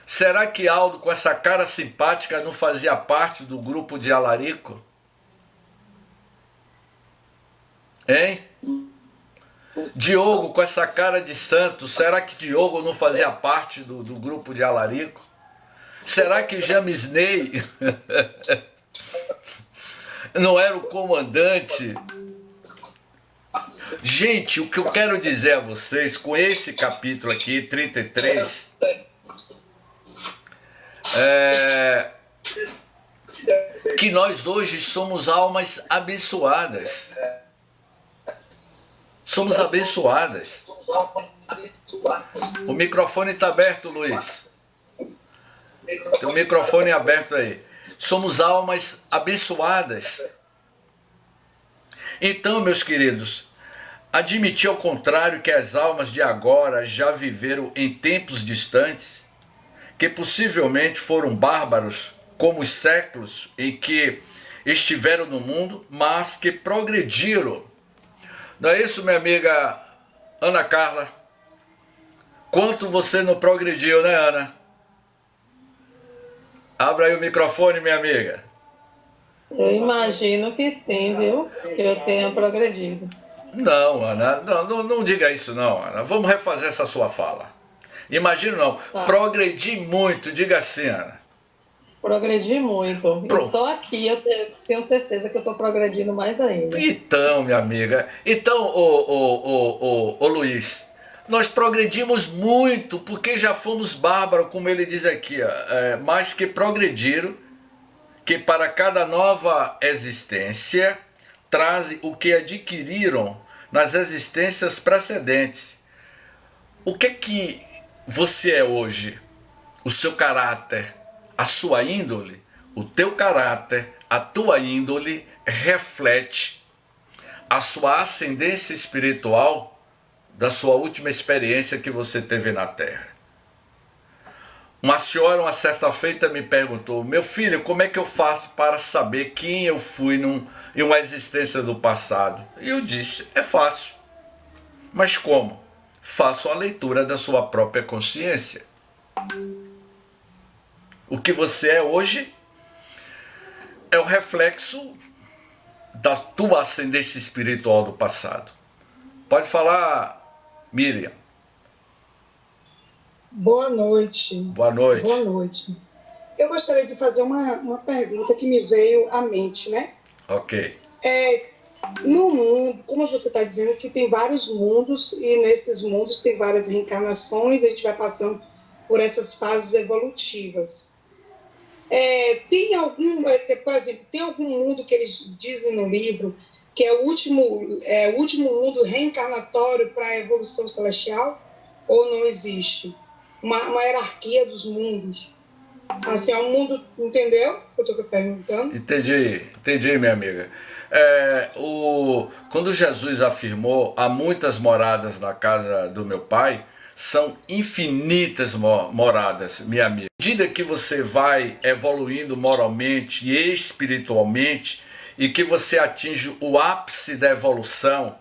Será que Aldo, com essa cara simpática, não fazia parte do grupo de Alarico? Hein? Diogo, com essa cara de santo, será que Diogo não fazia parte do grupo de Alarico? Será que Jamisney não era o comandante? Gente, o que eu quero dizer a vocês com esse capítulo aqui, 33, que nós hoje somos almas abençoadas. Somos abençoadas. O microfone está aberto, Luiz. Tem o microfone aberto aí. Somos almas abençoadas. Então, meus queridos, admitir ao contrário que as almas de agora já viveram em tempos distantes, que possivelmente foram bárbaros como os séculos em que estiveram no mundo, mas que progrediram. Não é isso, minha amiga Ana Carla? Quanto você não progrediu, né, Ana? Abra aí o microfone, minha amiga. Eu imagino que sim, viu? Que eu tenha progredido. Não, Ana, não diga isso não, Ana. Vamos refazer essa sua fala. Imagino não. Tá. Progredi muito, diga assim, Ana. Progredi muito. Pronto. E só aqui eu tenho certeza que eu estou progredindo mais ainda. Então, minha amiga, então, ô Luiz, nós progredimos muito, porque já fomos bárbaros, como ele diz aqui, mas que progrediram, que para cada nova existência trazem o que adquiriram nas existências precedentes. O que você é hoje? O seu caráter, a sua índole, o teu caráter, a tua índole reflete a sua ascendência espiritual da sua última experiência que você teve na Terra. Uma senhora, uma certa feita, me perguntou: meu filho, como é que eu faço para saber quem eu fui em uma existência do passado? E eu disse: é fácil. Mas como? Faço a leitura da sua própria consciência. O que você é hoje é o reflexo da tua ascendência espiritual do passado. Pode falar, Miriam. Boa noite. Boa noite. Boa noite. Eu gostaria de fazer uma pergunta que me veio à mente, né? Ok. No mundo, como você está dizendo, que tem vários mundos e nesses mundos tem várias reencarnações, a gente vai passando por essas fases evolutivas. Tem algum, por exemplo, tem algum mundo que eles dizem no livro que é o último mundo reencarnatório para a evolução celestial? Ou não existe? Uma hierarquia dos mundos? Assim, é um mundo, entendeu o que eu estou perguntando? Entendi, minha amiga. Quando Jesus afirmou, há muitas moradas na casa do meu pai, são infinitas moradas, minha amiga. À medida que você vai evoluindo moralmente e espiritualmente, e que você atinge o ápice da evolução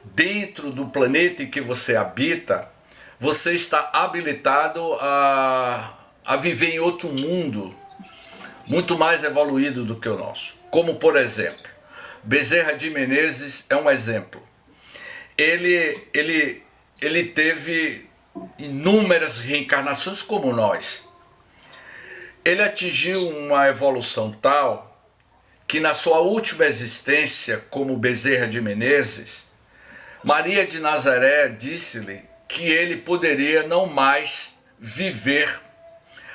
dentro do planeta em que você habita, você está habilitado a viver em outro mundo muito mais evoluído do que o nosso. Como, por exemplo, Bezerra de Menezes é um exemplo. Ele teve inúmeras reencarnações como nós. Ele atingiu uma evolução tal que na sua última existência como Bezerra de Menezes, Maria de Nazaré disse-lhe que ele poderia não mais viver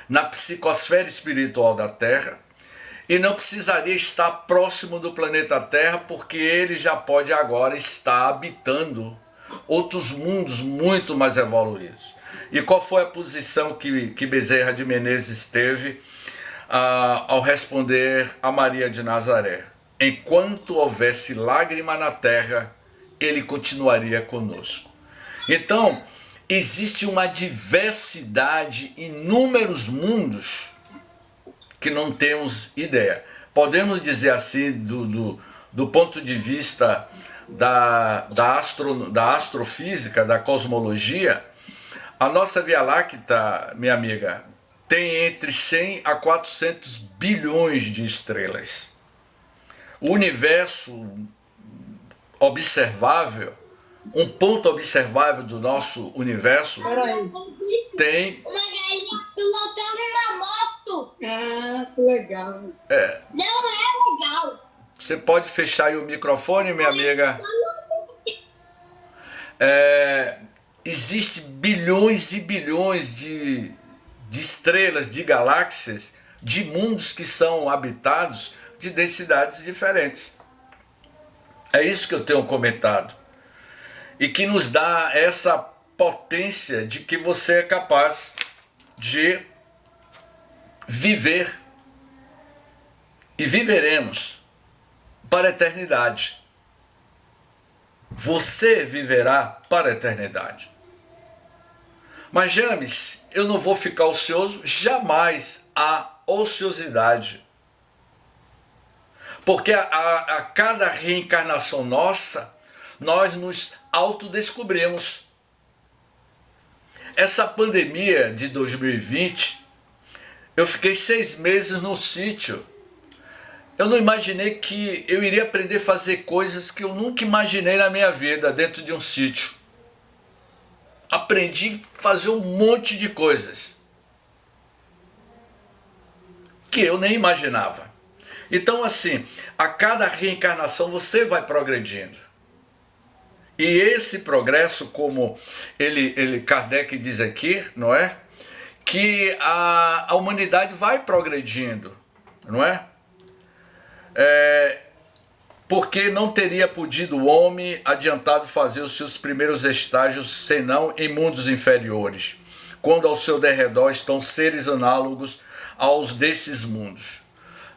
na psicosfera espiritual da Terra e não precisaria estar próximo do planeta Terra, porque ele já pode agora estar habitando outros mundos muito mais evoluídos. E qual foi a posição que Bezerra de Menezes teve ao responder a Maria de Nazaré? Enquanto houvesse lágrima na terra, ele continuaria conosco. Então, existe uma diversidade, inúmeros mundos que não temos ideia. Podemos dizer assim, do ponto de vista da astrofísica, da cosmologia, a nossa Via Láctea, minha amiga, tem entre 100 a 400 bilhões de estrelas. O universo observável, um ponto observável do nosso universo tem... Uma galinha pilotando uma moto. Ah, que legal. Não é legal. Você pode fechar aí o microfone, minha amiga? Existem bilhões e bilhões de estrelas, de galáxias, de mundos que são habitados de densidades diferentes. É isso que eu tenho comentado. E que nos dá essa potência de que você é capaz de viver e viveremos para a eternidade. Você viverá para a eternidade. Mas, James, eu não vou ficar ocioso, jamais há ociosidade. Porque a cada reencarnação nossa, nós nos autodescobrimos. Essa pandemia de 2020, eu fiquei 6 meses no sítio. Eu não imaginei que eu iria aprender a fazer coisas que eu nunca imaginei na minha vida dentro de um sítio. Aprendi a fazer um monte de coisas que eu nem imaginava. Então, assim, a cada reencarnação você vai progredindo. E esse progresso, como Kardec diz aqui, não é? Que a humanidade vai progredindo, não é? Porque não teria podido o homem adiantado fazer os seus primeiros estágios senão em mundos inferiores, quando ao seu derredor estão seres análogos aos desses mundos.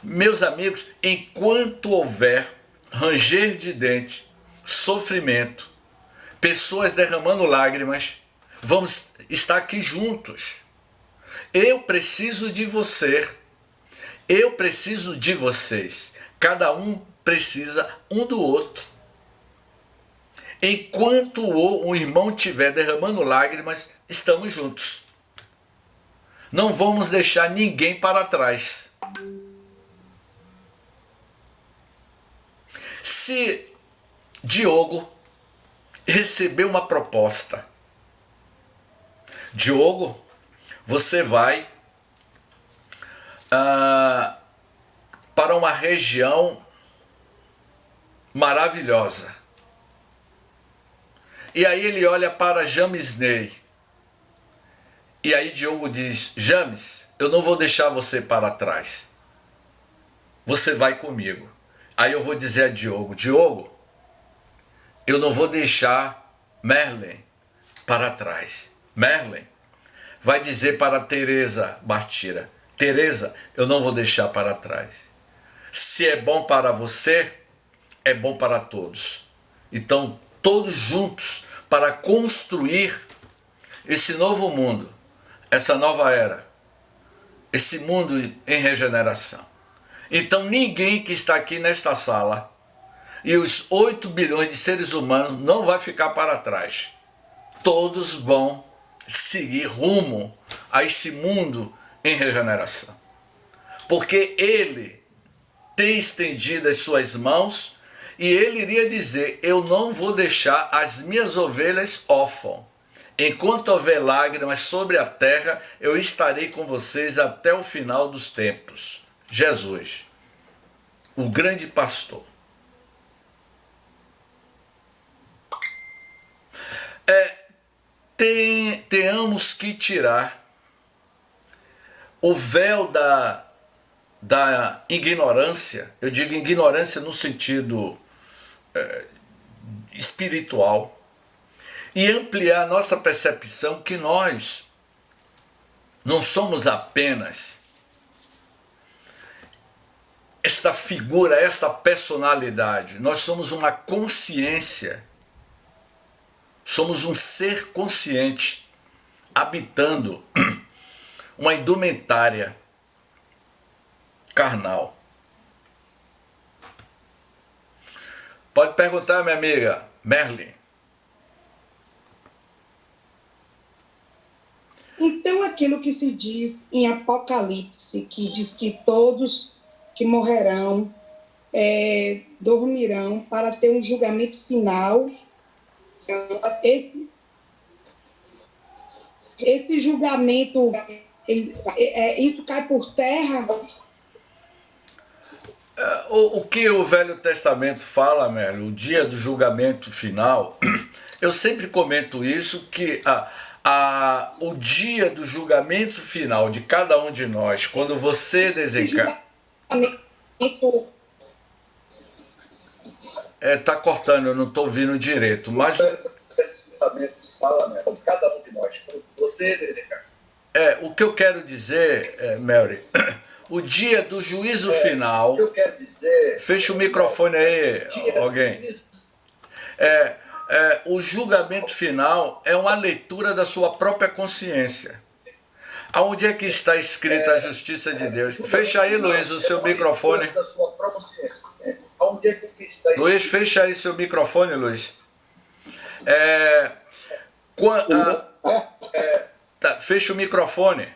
Meus amigos, enquanto houver ranger de dente, sofrimento, pessoas derramando lágrimas, vamos estar aqui juntos. Eu preciso de você, eu preciso de vocês, cada um precisa um do outro. Enquanto um irmão estiver derramando lágrimas, estamos juntos. Não vamos deixar ninguém para trás. Se Diogo recebeu uma proposta, Diogo, você vai para uma região maravilhosa. E aí ele olha para Jamisnei. E aí Diogo diz: James, eu não vou deixar você para trás. Você vai comigo. Aí eu vou dizer a Diogo: Diogo, eu não vou deixar Merlin para trás. Merlin vai dizer para Teresa Bartira: Teresa, eu não vou deixar para trás. Se é bom para você, é bom para todos. Então, todos juntos para construir esse novo mundo, essa nova era, esse mundo em regeneração. Então, ninguém que está aqui nesta sala e os 8 bilhões de seres humanos não vai ficar para trás. Todos vão seguir rumo a esse mundo em regeneração. Porque ele tem estendido as suas mãos e ele iria dizer: eu não vou deixar as minhas ovelhas órfãs. Enquanto houver lágrimas sobre a terra, eu estarei com vocês até o final dos tempos. Jesus, o grande pastor. Tenhamos que tirar o véu da ignorância. Eu digo ignorância no sentido espiritual, e ampliar a nossa percepção que nós não somos apenas esta figura, esta personalidade. Nós somos uma consciência. Somos um ser consciente, habitando uma indumentária carnal. Pode perguntar, minha amiga Merlin. Então, aquilo que se diz em Apocalipse, que diz que todos que morrerão dormirão para ter um julgamento final. Esse julgamento, isso cai por terra? O que o Velho Testamento fala, Merlin, o dia do julgamento final, eu sempre comento isso, que o dia do julgamento final de cada um de nós, quando você desencarna... Tá cortando, eu não estou ouvindo direito, mas... Cada um de nós, você... o que eu quero dizer, Mary, o dia do juízo final... eu quero dizer... Fecha o microfone aí, alguém. O julgamento final é uma leitura da sua própria consciência. Aonde é que está escrita a justiça de Deus? Fecha aí, Luiz, o seu microfone. Luiz, fecha aí seu microfone, Luiz. Fecha o microfone.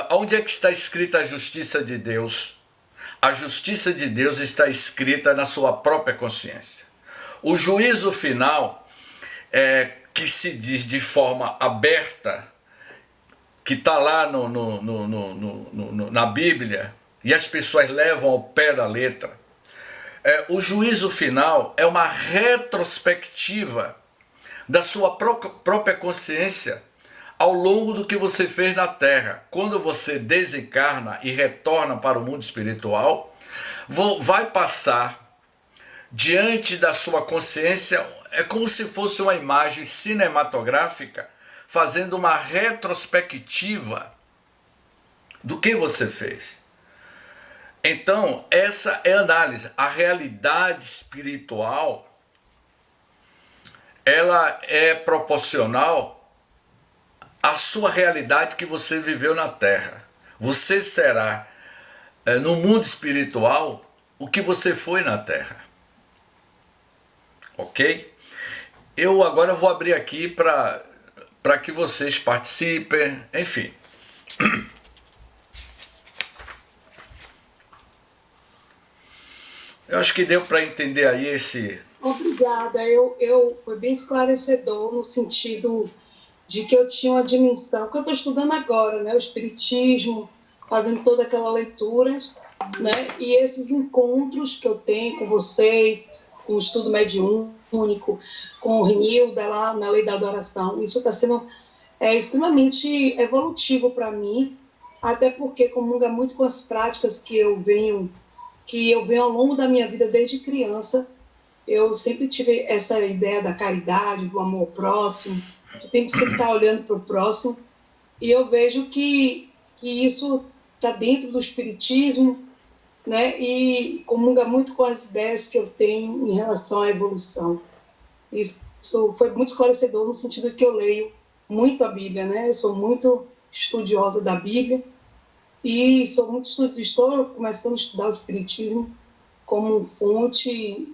Onde é que está escrita a justiça de Deus? A justiça de Deus está escrita na sua própria consciência. O juízo final, que se diz de forma aberta, que está lá na Bíblia, e as pessoas levam ao pé da letra, o juízo final é uma retrospectiva da sua própria consciência ao longo do que você fez na Terra. Quando você desencarna e retorna para o mundo espiritual, vai passar diante da sua consciência, é como se fosse uma imagem cinematográfica, fazendo uma retrospectiva do que você fez. Então, essa é a análise. A realidade espiritual, ela é proporcional à sua realidade que você viveu na Terra. Você será, no mundo espiritual, o que você foi na Terra. Ok? Eu agora vou abrir aqui para para que vocês participem, enfim. Eu acho que deu para entender aí esse... Obrigada, foi bem esclarecedor no sentido de que eu tinha uma dimensão, que eu estou estudando agora, né, o Espiritismo, fazendo toda aquela leitura, né, e esses encontros que eu tenho com vocês, com o estudo mediúnico, com o Renilda lá na Lei da Adoração, isso está sendo extremamente evolutivo para mim, até porque comunga muito com as práticas que eu venho ao longo da minha vida desde criança. Eu sempre tive essa ideia da caridade, do amor próximo, de tem que sempre estar olhando para o próximo, e eu vejo que isso está dentro do Espiritismo, né, e comunga muito com as ideias que eu tenho em relação à evolução. Isso foi muito esclarecedor no sentido que eu leio muito a Bíblia, né, eu sou muito estudiosa da Bíblia, e estou começando a estudar o Espiritismo como fonte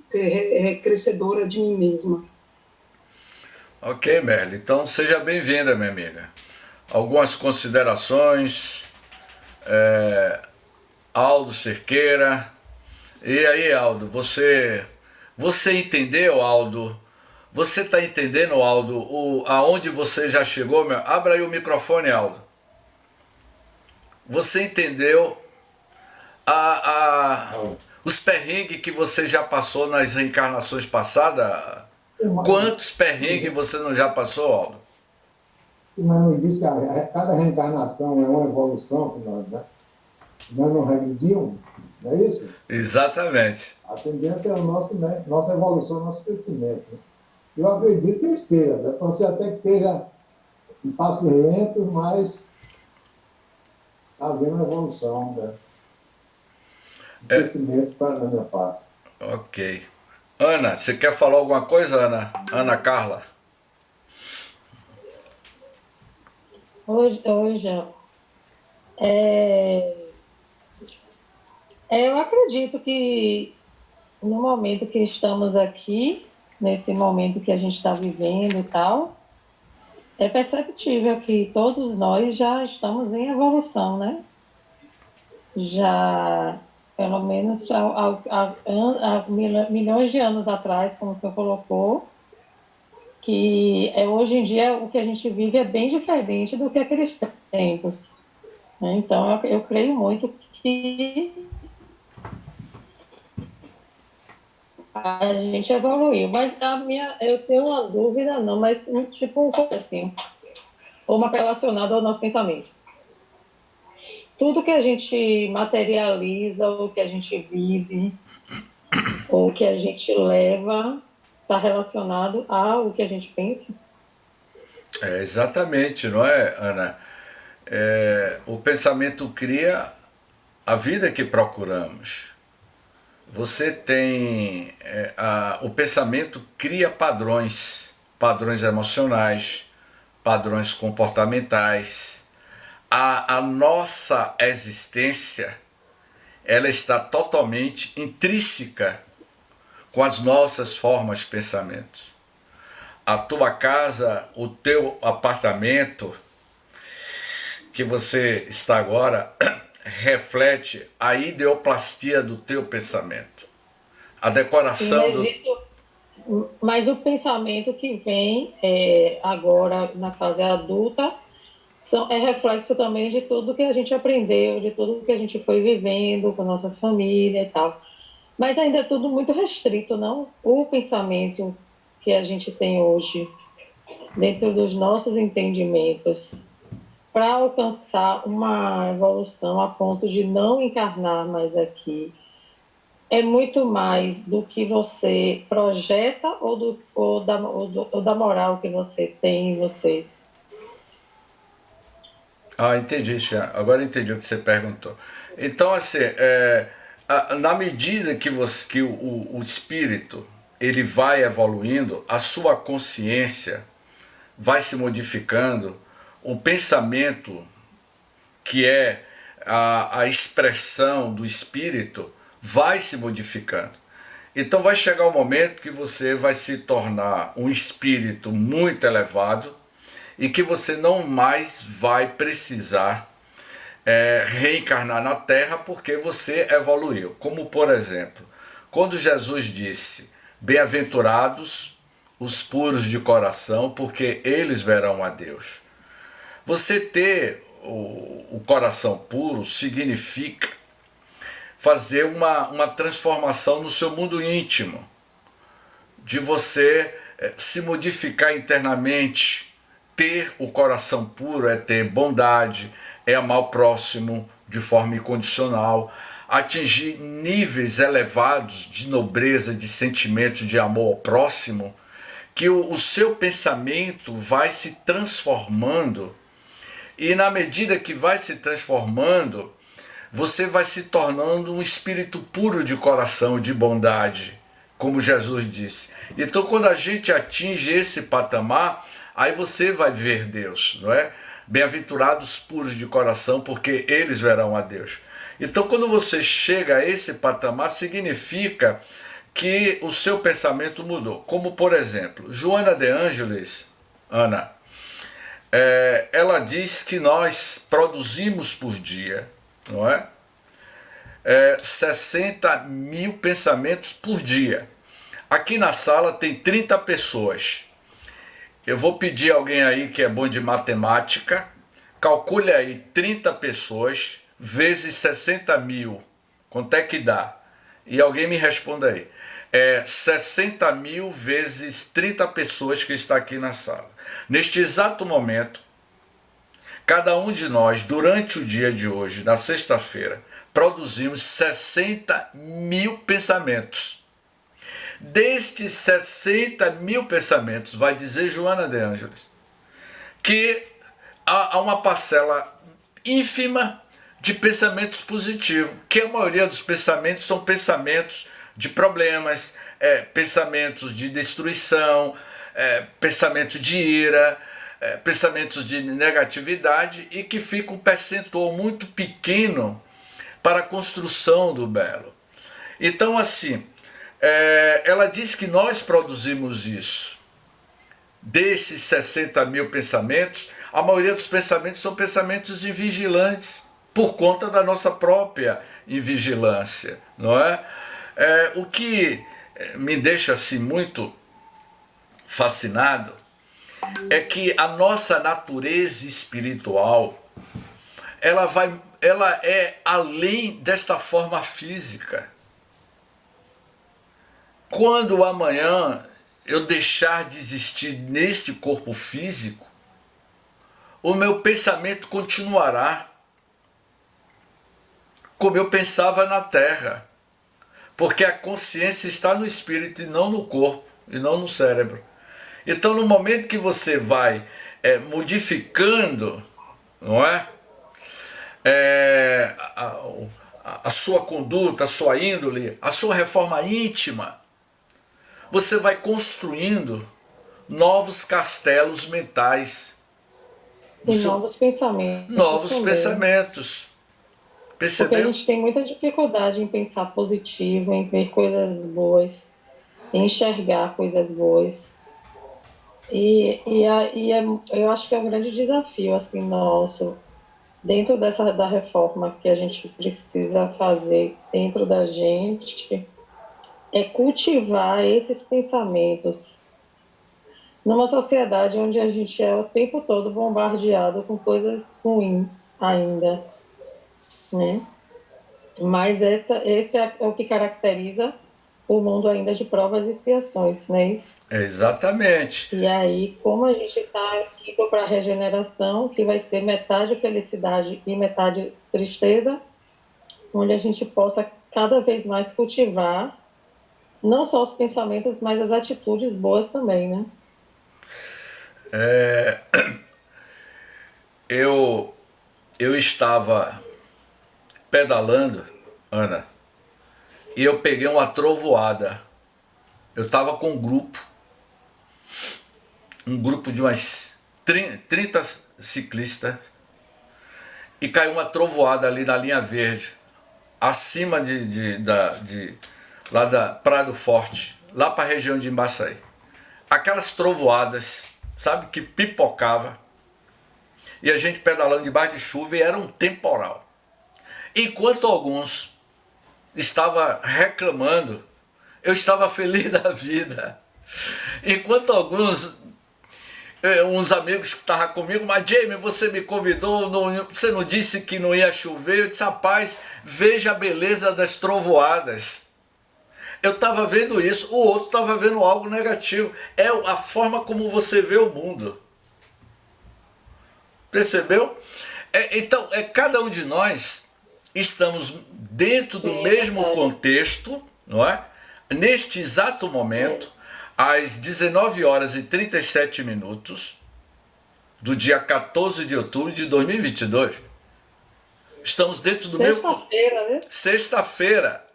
crescedora de mim mesma. Ok, Merle. Então, seja bem-vinda, minha amiga. Algumas considerações. Aldo Cerqueira. E aí, Aldo, você entendeu, Aldo? Você está entendendo, Aldo, aonde você já chegou? Abra aí o microfone, Aldo. Você entendeu os perrengues que você já passou nas reencarnações passadas? Quantos perrengues você não já passou, Aldo? Mas não disse que cada reencarnação é uma evolução que nós não regredimos, não é isso? Exatamente. A tendência é a nossa evolução, nosso crescimento. Né? Eu acredito que esteja, né? Pode ser até que esteja em passos lentos, mas está havendo uma evolução, né? Crescimento para a minha parte. Ok. Ana, você quer falar alguma coisa, Ana? Ana Carla? Oi, João. Eu acredito que no momento que estamos aqui, nesse momento que a gente está vivendo e tal, é perceptível que todos nós já estamos em evolução, né? Já, pelo menos há milhões de anos atrás, como o senhor colocou, que hoje em dia o que a gente vive é bem diferente do que aqueles tempos. Né? Então, eu creio muito que a gente evoluiu. Mas eu tenho uma dúvida, não, mas tipo assim, uma relacionada ao nosso pensamento. Tudo que a gente materializa, o que a gente vive, ou que a gente leva, está relacionado ao que a gente pensa? Exatamente, não é, Ana? O pensamento cria a vida que procuramos. Você tem... o pensamento cria padrões emocionais, padrões comportamentais. A nossa existência, ela está totalmente intrínseca com as nossas formas de pensamento. A tua casa, o teu apartamento que você está agora, reflete a ideoplastia do teu pensamento. A decoração Mas o pensamento que vem agora na fase adulta é reflexo também de tudo que a gente aprendeu, de tudo que a gente foi vivendo com a nossa família e tal. Mas ainda é tudo muito restrito, não? O pensamento que a gente tem hoje, dentro dos nossos entendimentos, para alcançar uma evolução a ponto de não encarnar mais aqui, é muito mais do que você projeta ou da moral que você tem em você. Entendi, Xia. Agora entendi o que você perguntou. Então, assim, na medida que o espírito ele vai evoluindo, a sua consciência vai se modificando, o pensamento, que é a expressão do espírito, vai se modificando. Então vai chegar o momento que você vai se tornar um espírito muito elevado e que você não mais vai precisar reencarnar na Terra porque você evoluiu. Como, por exemplo, quando Jesus disse: bem-aventurados os puros de coração, porque eles verão a Deus. Você ter o coração puro significa fazer uma transformação no seu mundo íntimo, de você se modificar internamente. Ter o coração puro é ter bondade, é amar o próximo de forma incondicional, atingir níveis elevados de nobreza, de sentimento de amor ao próximo, que o seu pensamento vai se transformando, e na medida que vai se transformando, você vai se tornando um espírito puro de coração, de bondade, como Jesus disse. Então, quando a gente atinge esse patamar, aí você vai ver Deus, não é? Bem-aventurados puros de coração, porque eles verão a Deus. Então, quando você chega a esse patamar, significa que o seu pensamento mudou. Como, por exemplo, Joana de Ângeles, Ana, ela diz que nós produzimos por dia, não é? 60 mil pensamentos por dia. Aqui na sala tem 30 pessoas. Eu vou pedir a alguém aí que é bom de matemática, calcule aí 30 pessoas vezes 60 mil. Quanto é que dá? E alguém me responda aí. 60 mil vezes 30 pessoas que está aqui na sala. Neste exato momento, cada um de nós, durante o dia de hoje, na sexta-feira, produzimos 60 mil pensamentos. Destes 60 mil pensamentos, vai dizer Joana de Ângeles, que há uma parcela ínfima de pensamentos positivos, que a maioria dos pensamentos são pensamentos de problemas, pensamentos de destruição, pensamentos de ira, pensamentos de negatividade, e que fica um percentual muito pequeno para a construção do belo. Então, assim, ela diz que nós produzimos isso. Desses 60 mil pensamentos, a maioria dos pensamentos são pensamentos invigilantes, por conta da nossa própria invigilância, não é? O que me deixa assim muito fascinado é que a nossa natureza espiritual, ela é além desta forma física. Quando amanhã eu deixar de existir neste corpo físico, o meu pensamento continuará como eu pensava na Terra, porque a consciência está no espírito e não no corpo, e não no cérebro. Então, no momento que você vai modificando, não é? A sua conduta, a sua índole, a sua reforma íntima, você vai construindo novos castelos mentais. E novos pensamentos. Novos também. Pensamentos. Percebeu? Porque a gente tem muita dificuldade em pensar positivo, em ver coisas boas, em enxergar coisas boas. Eu acho que é um grande desafio assim, nosso, dentro da reforma que a gente precisa fazer dentro da gente, é cultivar esses pensamentos numa sociedade onde a gente é o tempo todo bombardeado com coisas ruins ainda, né? Mas esse é o que caracteriza o mundo ainda de provas e expiações, né? Exatamente. E aí, como a gente está aqui para a regeneração, que vai ser metade felicidade e metade tristeza, onde a gente possa cada vez mais cultivar não só os pensamentos, mas as atitudes boas também, né? Eu estava pedalando, Ana, e eu peguei uma trovoada. Eu estava com um grupo de umas 30 ciclistas, e caiu uma trovoada ali na linha verde, acima lá da Praia do Forte, lá para a região de Embaçaí. Aquelas trovoadas, sabe, que pipocava. e a gente pedalando debaixo de chuva e era um temporal. Enquanto alguns estavam reclamando, eu estava feliz da vida. Enquanto alguns, uns amigos que estavam comigo, mas Jamie, você me convidou, você não disse que não ia chover? Eu disse, rapaz, veja a beleza das trovoadas. Eu estava vendo isso, o outro estava vendo algo negativo. É a forma como você vê o mundo. Percebeu? Então, cada um de nós estamos dentro do mesmo contexto, não é? Neste exato momento, às 19 horas e 37 minutos do dia 14 de outubro de 2022. Estamos dentro do mesmo... Sexta-feira, né? Sexta-feira.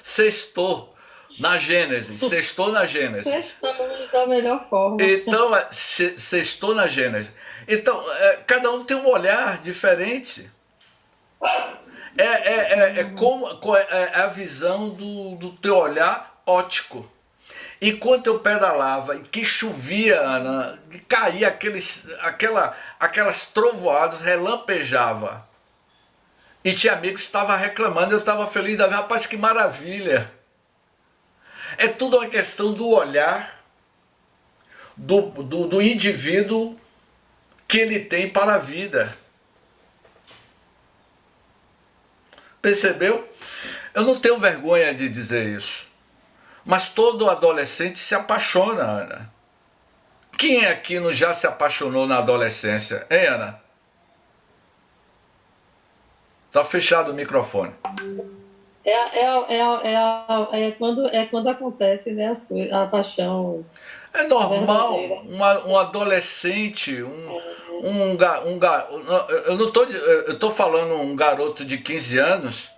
Sextou na Gênesis. Sextou na Gênesis. Sextamos da melhor forma. Então, sextou na Gênesis. Então, cada um tem um olhar diferente. É a visão do teu olhar óptico. Enquanto eu pedalava e que chovia, Ana, que caía aquelas trovoadas, relampejava. E tinha amigos que estavam reclamando, eu estava feliz da vida. Rapaz, que maravilha! É tudo uma questão do olhar do indivíduo que ele tem para a vida. Percebeu? Eu não tenho vergonha de dizer isso. Mas todo adolescente se apaixona, Ana. Quem aqui não já se apaixonou na adolescência, hein, Ana? Tá fechado o microfone. É quando acontece, né, a paixão. É normal um adolescente, eu tô falando um garoto de 15 anos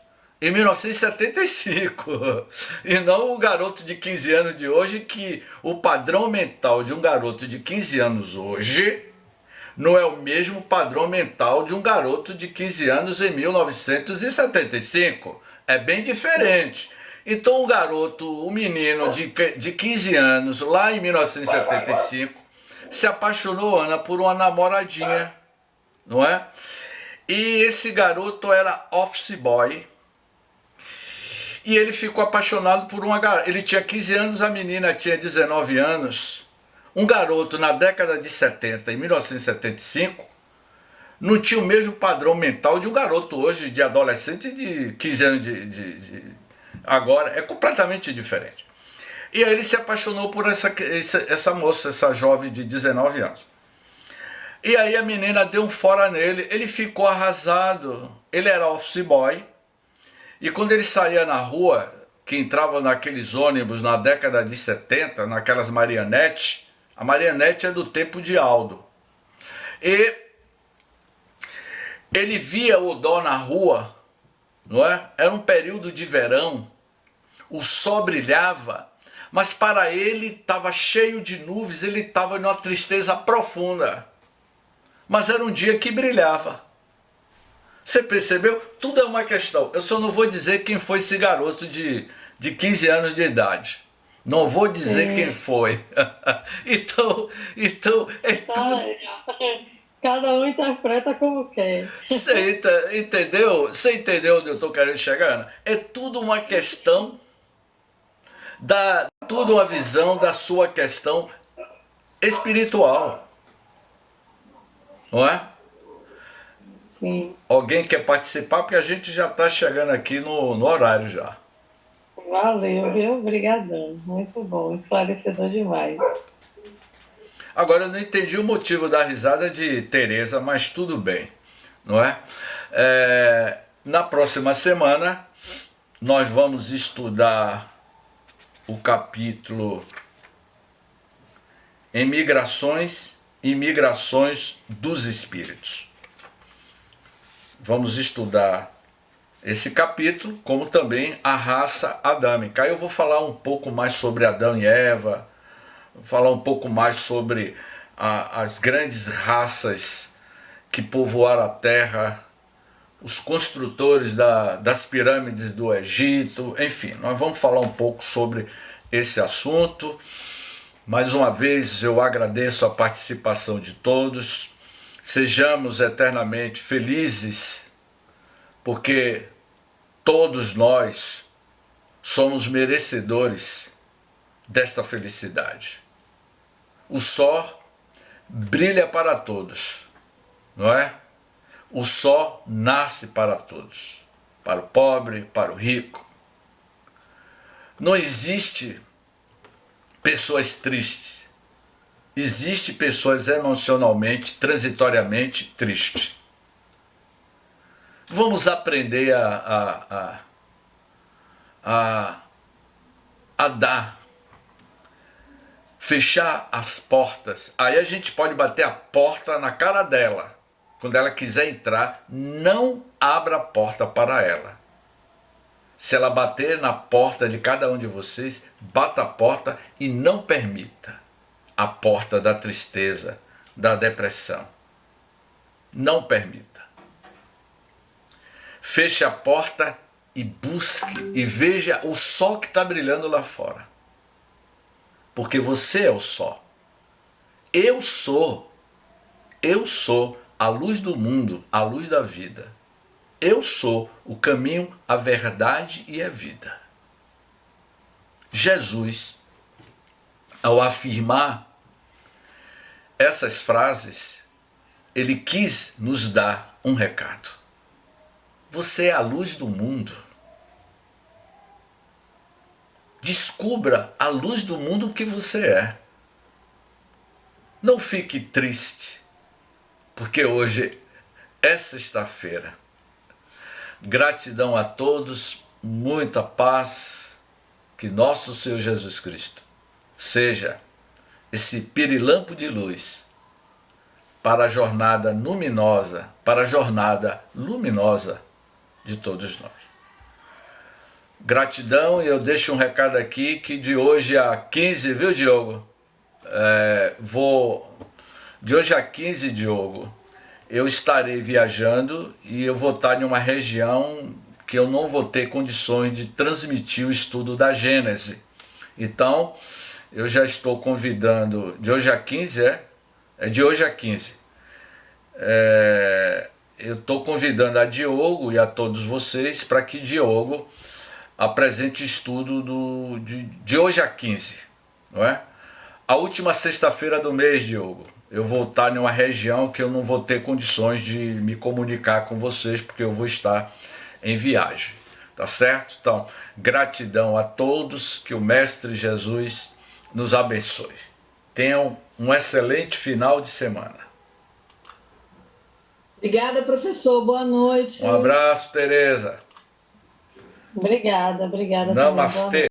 em 1975, e não o garoto de 15 anos de hoje, que o padrão mental de um garoto de 15 anos hoje não é o mesmo padrão mental de um garoto de 15 anos em 1975. É bem diferente. Então o menino de 15 anos, lá em 1975, se apaixonou, Ana, por uma namoradinha, não é? E esse garoto era office boy. E ele ficou apaixonado por uma garota. Ele tinha 15 anos, a menina tinha 19 anos. Um garoto na década de 70, em 1975, não tinha o mesmo padrão mental de um garoto hoje, de adolescente de 15 anos agora. É completamente diferente. E aí ele se apaixonou por essa moça, essa jovem de 19 anos. E aí a menina deu um fora nele, ele ficou arrasado. Ele era office boy. E quando ele saía na rua, que entrava naqueles ônibus na década de 70, naquelas marionetes, a marionete é do tempo de Aldo. E ele via o dó na rua, não é? Era um período de verão, o sol brilhava, mas para ele estava cheio de nuvens, ele estava numa tristeza profunda. Mas era um dia que brilhava. Você percebeu? Tudo é uma questão. Eu só não vou dizer quem foi esse garoto de 15 anos de idade. Não vou dizer quem foi. Então é tudo... Cada um interpreta como quer. Você entendeu? Você entendeu onde eu estou querendo chegar, Ana? É tudo uma questão, tudo uma visão da sua questão espiritual. Não é? Sim. Alguém quer participar? Porque a gente já está chegando aqui no horário já. Valeu, viu? Obrigadão. Muito bom, esclarecedor demais. Agora eu não entendi o motivo da risada de Tereza, mas tudo bem, não é? Na próxima semana nós vamos estudar o capítulo Migrações e Migrações dos Espíritos. Vamos estudar esse capítulo, como também a raça adâmica. Aí eu vou falar um pouco mais sobre Adão e Eva, falar um pouco mais sobre as grandes raças que povoaram a Terra, os construtores das pirâmides do Egito, enfim, nós vamos falar um pouco sobre esse assunto. Mais uma vez eu agradeço a participação de todos. sejamos eternamente felizes, porque todos nós somos merecedores desta felicidade. O sol brilha para todos, não é? O sol nasce para todos, para o pobre, para o rico. Não existe pessoas tristes, existe pessoas emocionalmente, transitoriamente tristes. Vamos aprender a dar, fechar as portas. Aí a gente pode bater a porta na cara dela. Quando ela quiser entrar, não abra a porta para ela. Se ela bater na porta de cada um de vocês, bata a porta e não permita a porta da tristeza, da depressão. Não permita. Feche a porta e busque e veja o sol que está brilhando lá fora. Porque você é o sol. Eu sou a luz do mundo, a luz da vida. Eu sou o caminho, a verdade e a vida. Jesus, ao afirmar essas frases, ele quis nos dar um recado. Você é a luz do mundo. Descubra a luz do mundo que você é. Não fique triste, porque hoje é sexta-feira. Gratidão a todos, muita paz, que nosso Senhor Jesus Cristo seja esse pirilampo de luz para a jornada luminosa, de todos nós. Gratidão, e eu deixo um recado aqui que de hoje a 15, viu, Diogo? De hoje a 15, Diogo, eu estarei viajando e eu vou estar em uma região que eu não vou ter condições de transmitir o estudo da Gênese. Então, eu já estou convidando, de hoje a 15, de hoje a 15. Eu estou convidando a Diogo e a todos vocês para que Diogo apresente o estudo de hoje a 15, não é? A última sexta-feira do mês, Diogo, eu vou estar em uma região que eu não vou ter condições de me comunicar com vocês, porque eu vou estar em viagem, tá certo? Então, gratidão a todos, que o Mestre Jesus nos abençoe. Tenham um excelente final de semana. Obrigada, professor. Boa noite. Um abraço, Tereza. Obrigada. Namastê.